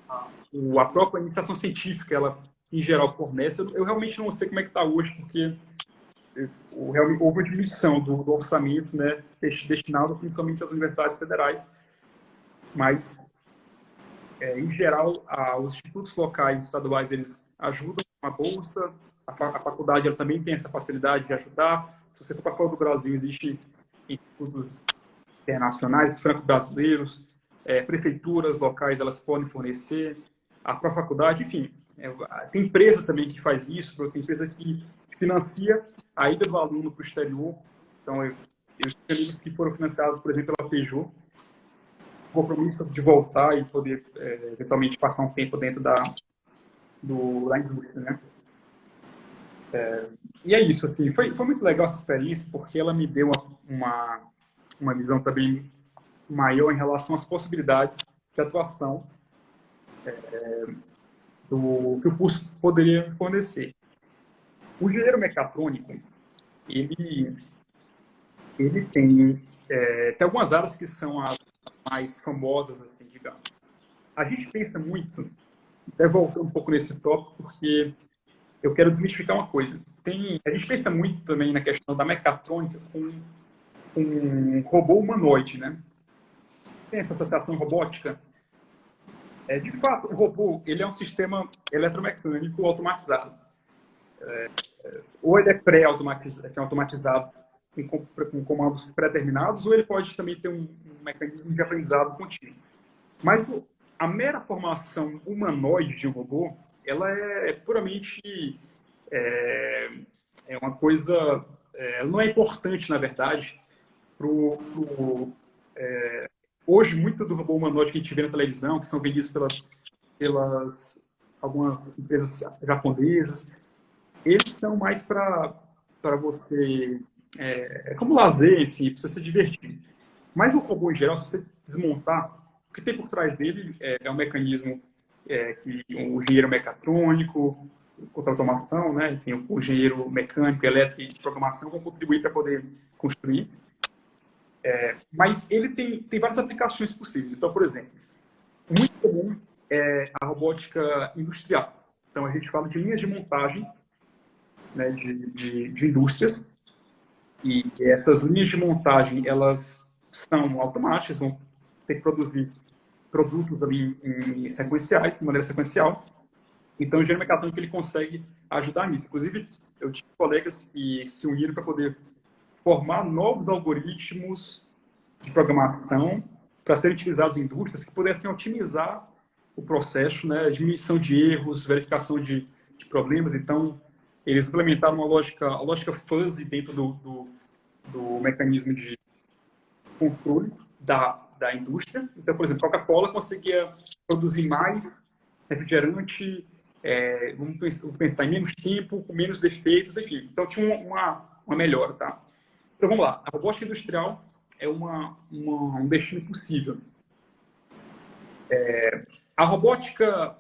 Speaker 2: a própria iniciação científica, ela, em geral, fornece. Eu realmente não sei como é que está hoje, porque realmente houve uma diminuição do orçamento, né, destinado principalmente às universidades federais, mas, em geral, os institutos locais estaduais, eles ajudam com a bolsa, a faculdade ela também tem essa facilidade de ajudar. Se você for para fora do Brasil, existem institutos internacionais, franco-brasileiros, prefeituras locais, elas podem fornecer, a própria faculdade, enfim. Tem empresa também que faz isso, tem empresa que financia a ida do aluno para o exterior. Então, eu tenho amigos que foram financiados, por exemplo, pela Peugeot, o compromisso de voltar e poder, eventualmente, passar um tempo dentro da indústria, né? E é isso, assim, foi muito legal essa experiência, porque ela me deu uma visão também maior em relação às possibilidades de atuação que o curso poderia fornecer. O engenheiro mecatrônico, ele tem algumas áreas que são as mais famosas, assim, digamos. A gente pensa muito, até voltando um pouco nesse tópico, porque eu quero desmistificar uma coisa. A gente pensa muito também na questão da mecatrônica com um robô humanoide, né? Tem essa associação robótica. De fato, o robô ele é um sistema eletromecânico automatizado. Ou ele é pré-automatizado com comandos pré-determinados, ou ele pode também ter um mecanismo de aprendizado contínuo. Mas a mera formação humanoide de um robô, ela é puramente uma coisa, ela não é importante, na verdade, hoje, muito do robô humanoide que a gente vê na televisão, que são vendidos pelas algumas empresas japonesas, eles são mais para você, como lazer, enfim, para você se divertir. Mas o robô, em geral, se você desmontar, o que tem por trás dele é um mecanismo que o engenheiro mecatrônico, contra automação, né? Enfim, o engenheiro mecânico, elétrico e de programação vão contribuir para poder construir. Mas ele tem várias aplicações possíveis. Então, por exemplo, muito comum é a robótica industrial. Então, a gente fala de linhas de montagem, né, de indústrias, e essas linhas de montagem, elas são automáticas, vão ter que produzir produtos ali em sequenciais, de maneira sequencial. Então, o engenheiro mecatrônico ele consegue ajudar nisso. Inclusive, eu tive colegas que se uniram para poder formar novos algoritmos de programação para serem utilizados em indústrias que pudessem otimizar o processo, né, diminuição de erros, verificação de problemas. Então, eles implementaram a lógica fuzzy dentro do mecanismo de controle da indústria. Então, por exemplo, a Coca-Cola conseguia produzir mais refrigerante, vamos pensar em menos tempo, com menos defeitos, enfim. Então, tinha uma melhora, tá? Então, vamos lá. A robótica industrial é um destino possível. A robótica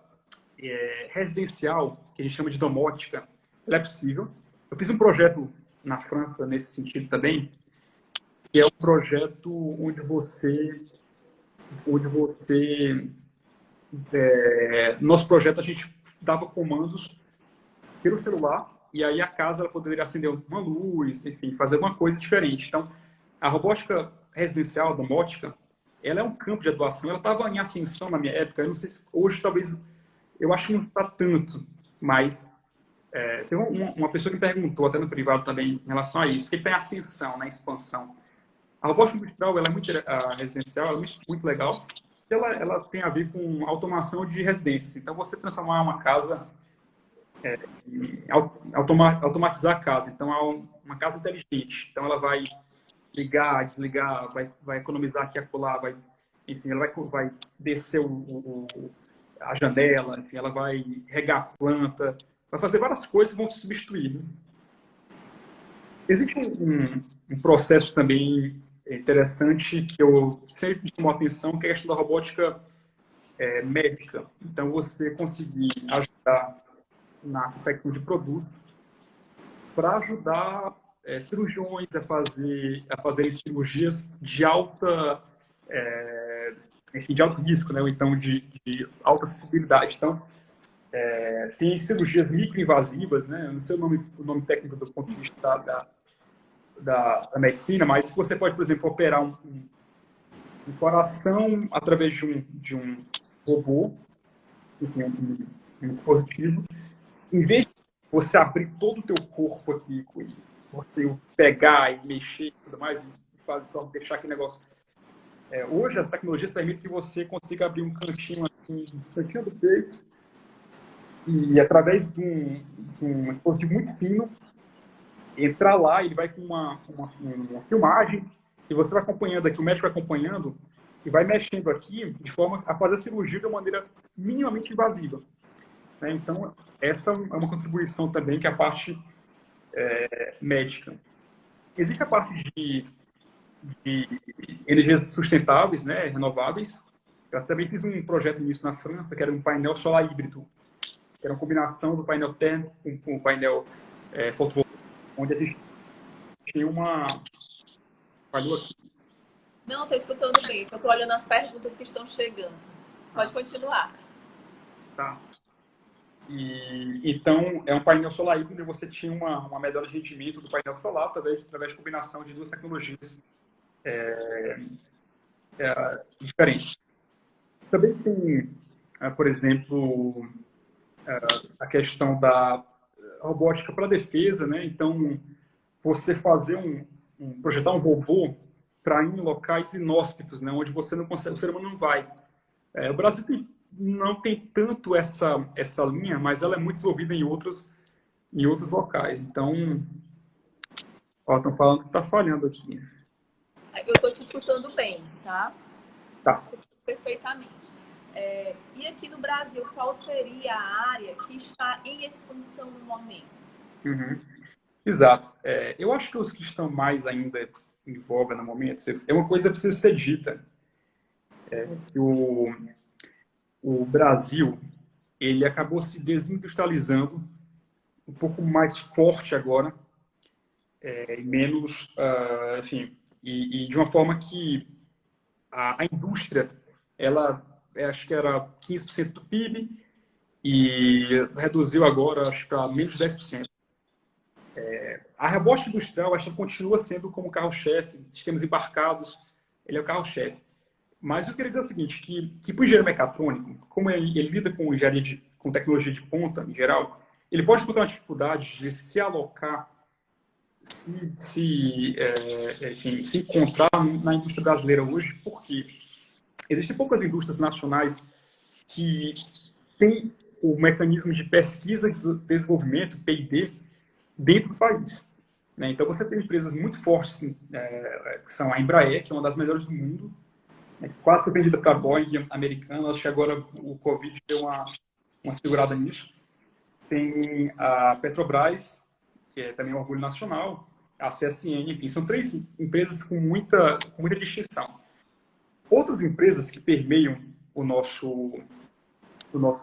Speaker 2: residencial, que a gente chama de domótica, ela é possível. Eu fiz um projeto na França nesse sentido também, que é um projeto nosso projeto a gente dava comandos pelo celular e aí a casa ela poderia acender uma luz, enfim, fazer alguma coisa diferente. Então, a robótica residencial, domótica, ela é um campo de atuação. Ela estava em ascensão na minha época. Eu não sei se hoje talvez eu acho que não está tanto, mas tem uma pessoa que me perguntou até no privado também em relação a isso, que está em ascensão, na expansão. A robótica industrial, ela é muito a residencial, ela é muito legal. Ela tem a ver com automação de residências. Então, você transformar uma casa, automatizar a casa. Então, uma casa inteligente. Então, ela vai ligar, desligar, vai economizar aqui e acolá, enfim, ela vai descer a janela, enfim, ela vai regar a planta, vai fazer várias coisas que vão se substituir. Né? Existe um processo também interessante que eu sempre me chamou a atenção, que é a questão da robótica médica. Então, você conseguir ajudar na confecção de produtos para ajudar cirurgiões a fazerem cirurgias de de alto risco, né? Ou então de alta acessibilidade. Então, tem cirurgias microinvasivas, né? Eu não sei o nome técnico do ponto de vista da medicina, mas você pode, por exemplo, operar um coração através de um robô, enfim, um dispositivo. Em vez de você abrir todo o teu corpo aqui, você pegar e mexer e tudo mais, deixar aquele negócio. Hoje, as tecnologias permitem que você consiga abrir um cantinho do peito e, através de um dispositivo muito fino, entrar lá, ele vai com uma filmagem e você vai acompanhando aqui, o médico vai acompanhando e vai mexendo aqui de forma a fazer a cirurgia de uma maneira minimamente invasiva. Né? Então, essa é uma contribuição também que é a parte médica. Existe a parte de energias sustentáveis, né, renováveis. Eu também fiz um projeto nisso na França, que era um painel solar híbrido, que era uma combinação do painel térmico com o painel fotovoltaico, onde a gente tinha uma... Falhou aqui.
Speaker 1: Não, estou escutando bem. Eu estou olhando as perguntas que estão chegando. Pode continuar.
Speaker 2: Tá. Então, é um painel solar híbrido, onde você tinha uma melhora de rendimento do painel solar através de combinação de duas tecnologias diferentes. Também tem, por exemplo, a questão da robótica para defesa, né? Então, você fazer projetar um robô para ir em locais inóspitos, né? Onde você não consegue, o ser humano não vai. O Brasil não tem tanto essa linha, mas ela é muito desenvolvida em outros locais. Então, estão falando que está falhando aqui.
Speaker 1: Eu estou te escutando bem, tá?
Speaker 2: Tá.
Speaker 1: Perfeitamente. E aqui no Brasil, qual seria a área que está em expansão no momento?
Speaker 2: Uhum. Exato. Eu acho que os que estão mais ainda em voga no momento, é uma coisa que precisa ser dita. Que o Brasil, ele acabou se desindustrializando um pouco mais forte agora, menos, enfim, e de uma forma que a indústria, ela acho que era 15% do PIB e reduziu agora, acho que para menos de 10%. A robótica industrial, acho que continua sendo como carro-chefe, sistemas embarcados, ele é o carro-chefe. Mas eu queria dizer o seguinte, que para o engenheiro mecatrônico, como ele lida com engenharia com tecnologia de ponta, em geral, ele pode encontrar uma dificuldade de se alocar, enfim, se encontrar na indústria brasileira hoje, porque existem poucas indústrias nacionais que têm o mecanismo de pesquisa e desenvolvimento, P&D, dentro do país. Né? Então, você tem empresas muito fortes, que são a Embraer, que é uma das melhores do mundo, né, que quase foi vendida para a Boeing americana. Acho que agora o Covid deu uma segurada nisso. Tem a Petrobras, que é também um orgulho nacional, a CSN, enfim, são três empresas com muita distinção. Outras empresas que permeiam o nosso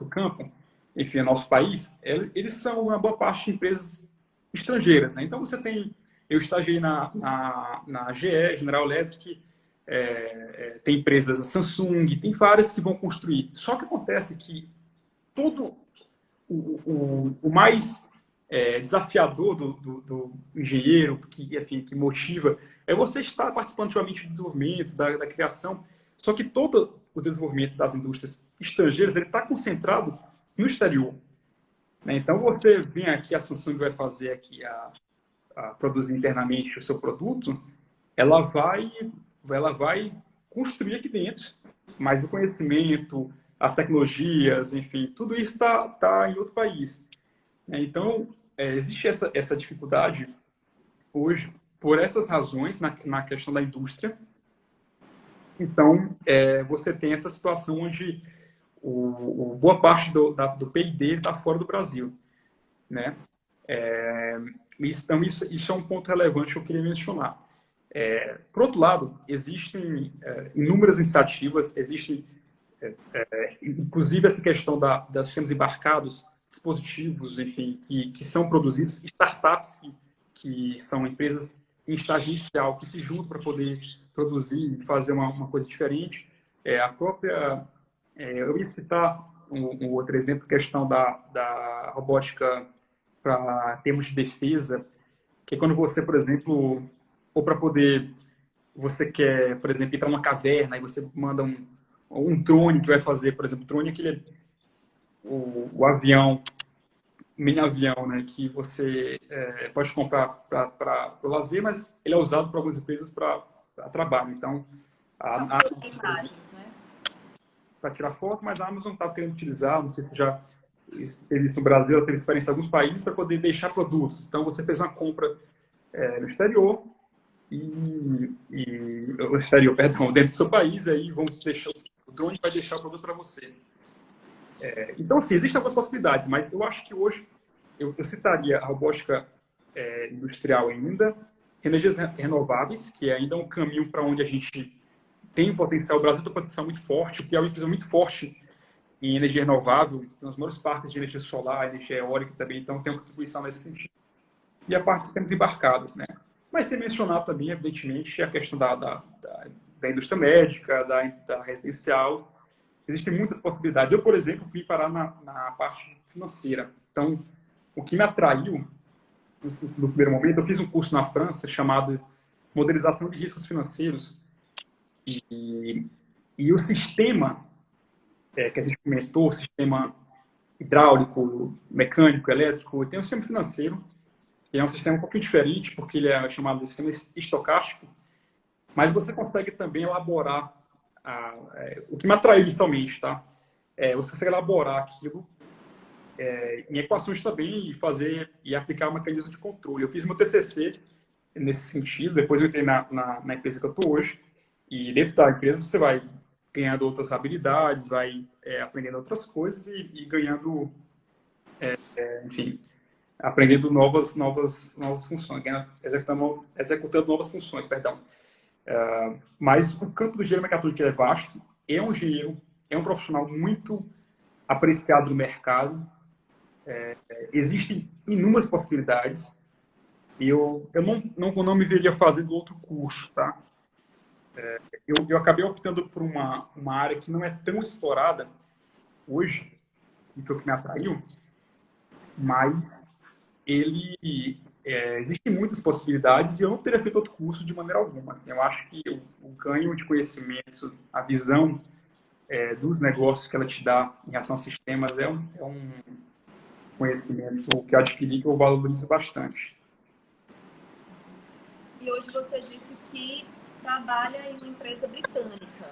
Speaker 2: campo, enfim, o nosso país, eles são uma boa parte de empresas estrangeiras, né? Então você tem, eu estagiei na GE, General Electric, tem empresas Samsung, tem várias que vão construir. Só que acontece que todo o mais desafiador do engenheiro, enfim, que motiva, é você estar participando ativamente do desenvolvimento, da criação. Só que todo o desenvolvimento das indústrias estrangeiras ele está concentrado no exterior, né? Então, você vem aqui, a Samsung vai fazer aqui, a produzir internamente o seu produto, ela vai construir aqui dentro, mas o conhecimento, as tecnologias, enfim, tudo isso está em outro país, né? Então, existe essa dificuldade hoje por essas razões na questão da indústria. Então, você tem essa situação onde boa parte do PIB está fora do Brasil, né? Então, isso é um ponto relevante que eu queria mencionar. Por outro lado, existem inúmeras iniciativas, inclusive essa questão dos sistemas embarcados, dispositivos, enfim, que são produzidos, startups que são empresas em estágio inicial, que se juntam para poder produzir e fazer uma coisa diferente. Eu ia citar um outro exemplo, questão da robótica para termos de defesa, que é quando você, por exemplo, ou para poder, você quer, por exemplo, entrar numa caverna e você manda um drone que vai fazer, por exemplo, o drone é aquele, o avião, mini avião, né, que você pode comprar para o lazer, mas ele é usado por algumas empresas para trabalho. Então,
Speaker 1: imagens, né?
Speaker 2: para tirar foto, mas a Amazon estava querendo utilizar, não sei se já teve isso no Brasil, ela teve experiência em alguns países para poder deixar produtos. Então, você fez uma compra no exterior, o exterior, perdão, dentro do seu país, aí vamos deixar, o drone vai deixar o produto para você. Então, assim, existem algumas possibilidades, mas eu acho que hoje eu citaria a robótica industrial ainda, energias renováveis, que é ainda um caminho para onde a gente tem um potencial, o Brasil tem um potencial muito forte, o que é uma empresa muito forte em energia renovável, tem os maiores parques de energia solar, energia eólica também, então tem uma contribuição nesse sentido. E a parte dos sistemas embarcados, né? Mas sem mencionar também, evidentemente, a questão da indústria médica, da residencial. Existem muitas possibilidades. Eu, por exemplo, fui parar na parte financeira. Então, o que me atraiu, no primeiro momento, eu fiz um curso na França chamado Modelização de Riscos Financeiros. E o sistema que a gente comentou, o sistema hidráulico, mecânico, elétrico, tem um sistema financeiro, que é um sistema um pouquinho diferente, porque ele é chamado de sistema estocástico, mas você consegue também elaborar o que me atraiu inicialmente, tá? Você consegue elaborar aquilo em equações também e aplicar um mecanismo de controle. Eu fiz meu TCC nesse sentido, depois eu entrei na empresa que eu estou hoje, e dentro da empresa você vai ganhando outras habilidades, vai aprendendo outras coisas e ganhando, enfim, aprendendo novas funções, executando novas funções, perdão. Mas o campo do engenheiro mecatrônico é vasto, é um engenheiro, é um profissional muito apreciado no mercado, existem inúmeras possibilidades, e eu não me veria fazendo outro curso, tá? Eu acabei optando por uma área que não é tão explorada hoje, que foi o que me atraiu, mas existem muitas possibilidades e eu não teria feito outro curso de maneira alguma. Assim, eu acho que o ganho de conhecimento, a visão dos negócios que ela te dá em relação a sistemas é um conhecimento que eu adquiri que eu valorizo bastante.
Speaker 1: E hoje você disse que trabalha em uma empresa britânica,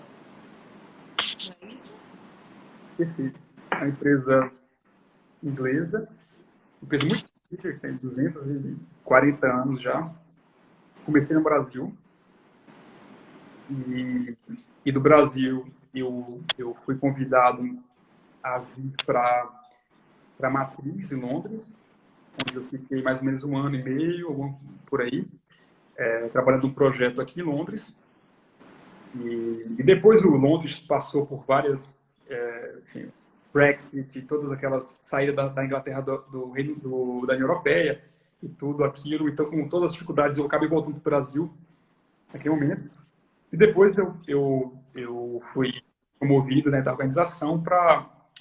Speaker 1: não é isso?
Speaker 2: Perfeito. É uma empresa inglesa, empresa muito antiga, que tem 240 anos já. Comecei no Brasil e E do Brasil, eu fui convidado a vir para a Matriz, em Londres, onde eu fiquei mais ou menos 1 ano e meio, por aí, trabalhando num projeto aqui em Londres. E depois o Londres passou por várias, enfim, Brexit, todas aquelas saídas da Inglaterra do da União Europeia e tudo aquilo. Então, com todas as dificuldades, eu acabei voltando para o Brasil naquele momento. E depois eu fui promovido, né, da organização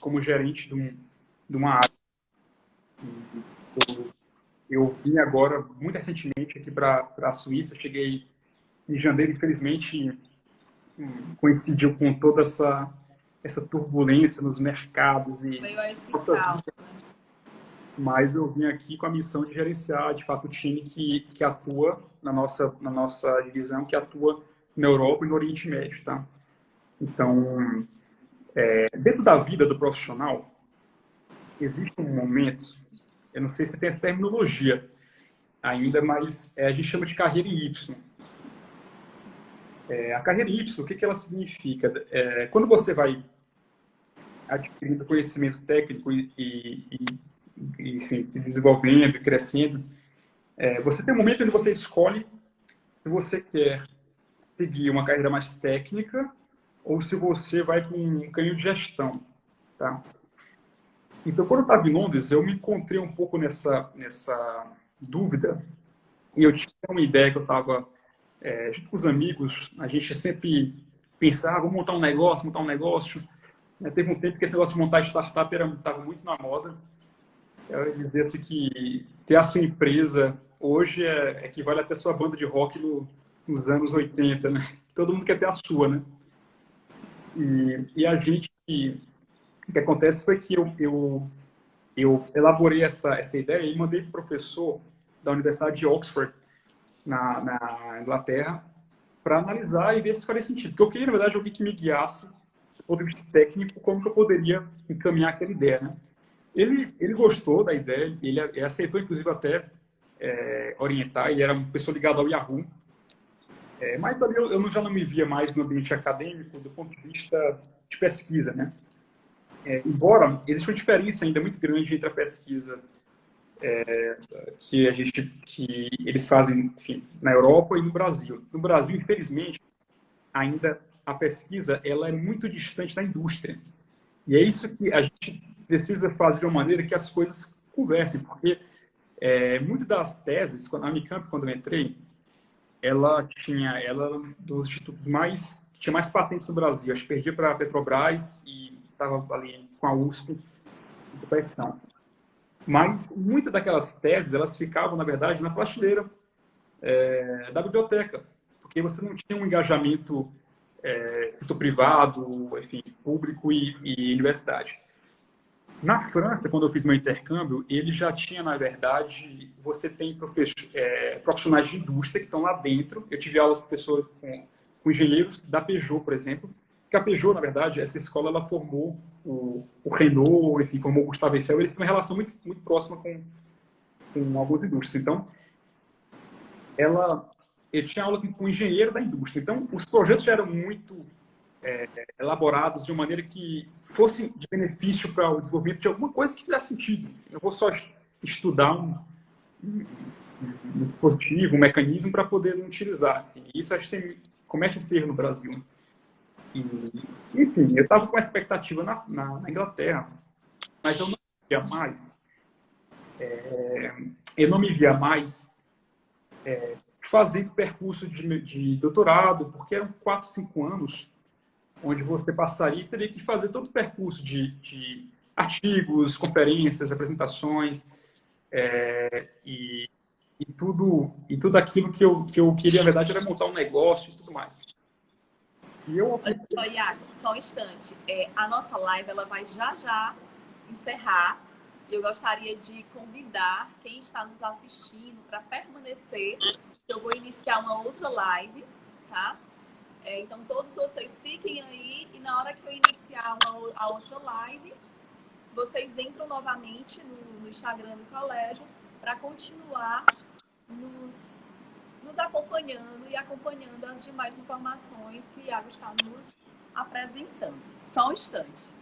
Speaker 2: como gerente de uma área. Eu vim agora, muito recentemente, aqui para a Suíça. Cheguei em janeiro, infelizmente, coincidiu com toda essa turbulência nos mercados.
Speaker 1: Veio a esse caos, né?
Speaker 2: Mas eu vim aqui com a missão de gerenciar, de fato, o time que atua na nossa divisão, que atua na Europa e no Oriente Médio, tá? Então, dentro da vida do profissional, existe um momento, eu não sei se tem essa terminologia ainda, mas a gente chama de carreira em Y. A carreira em Y, o que ela significa? Quando você vai adquirindo conhecimento técnico enfim, se desenvolvendo e crescendo, você tem um momento onde você escolhe se você quer seguir uma carreira mais técnica ou se você vai para um caminho de gestão, tá? Então, quando eu estava em Londres, eu me encontrei um pouco nessa dúvida, e eu tinha uma ideia que eu estava, junto com os amigos, a gente sempre pensava, vamos montar um negócio. Teve um tempo que esse negócio de montar startup estava muito na moda. Eu ia dizer assim que ter a sua empresa hoje equivale a ter a sua banda de rock nos anos 80, né? Todo mundo quer ter a sua, né? E a gente... O que acontece foi que eu elaborei essa ideia e mandei para o professor da Universidade de Oxford, na Inglaterra, para analisar e ver se faria sentido. Porque eu queria, na verdade, alguém que me guiasse, do ponto de vista técnico, como que eu poderia encaminhar aquela ideia, né? Ele gostou da ideia, ele aceitou, inclusive, até orientar. Ele era um professor ligado ao Yahoo. Mas ali eu já não me via mais no ambiente acadêmico do ponto de vista de pesquisa, né? Embora exista uma diferença ainda muito grande entre a pesquisa que eles fazem, enfim, na Europa e no Brasil. No Brasil, infelizmente, ainda a pesquisa ela é muito distante da indústria. E é isso que a gente precisa fazer de uma maneira que as coisas conversem, porque muitas das teses, na Unicamp, quando eu entrei, ela era dos institutos que tinha mais patentes no Brasil. Acho que perdia para a Petrobras e estava ali com a USP em competição. Mas muitas daquelas teses, elas ficavam, na verdade, na prateleira da biblioteca, porque você não tinha um engajamento setor privado, enfim, público e universidade. Na França, quando eu fiz meu intercâmbio, ele já tinha, na verdade, você tem profissionais de indústria que estão lá dentro. Eu tive aula com professores, com engenheiros da Peugeot, por exemplo, que a Peugeot, na verdade, essa escola, ela formou o Renault, enfim, formou o Gustavo Eiffel. Eles têm uma relação muito, muito próxima com algumas indústrias. Então, eu tinha aula com um engenheiro da indústria. Então, os projetos já eram muito elaborados de uma maneira que fosse de benefício para o desenvolvimento de alguma coisa que fizesse sentido. Eu vou só estudar um dispositivo, um mecanismo para poder utilizar. Assim. Isso acho que comete esse erro no Brasil. Enfim, eu estava com a expectativa na Inglaterra, mas eu não me via mais. Eu não me via mais fazendo percurso de doutorado, porque eram 4, 5 anos onde você passaria e teria que fazer todo o percurso de artigos, conferências, apresentações e tudo aquilo que eu queria, na verdade, era montar um negócio e tudo mais. E eu...
Speaker 1: Olha, Iago, só um instante. A nossa live ela vai já encerrar. Eu gostaria de convidar quem está nos assistindo para permanecer. Eu vou iniciar uma outra live, tá? Então, todos vocês fiquem aí e na hora que eu iniciar a outra live, vocês entram novamente no Instagram do colégio para continuar nos nos acompanhando e acompanhando as demais informações que Iago está nos apresentando. Só um instante.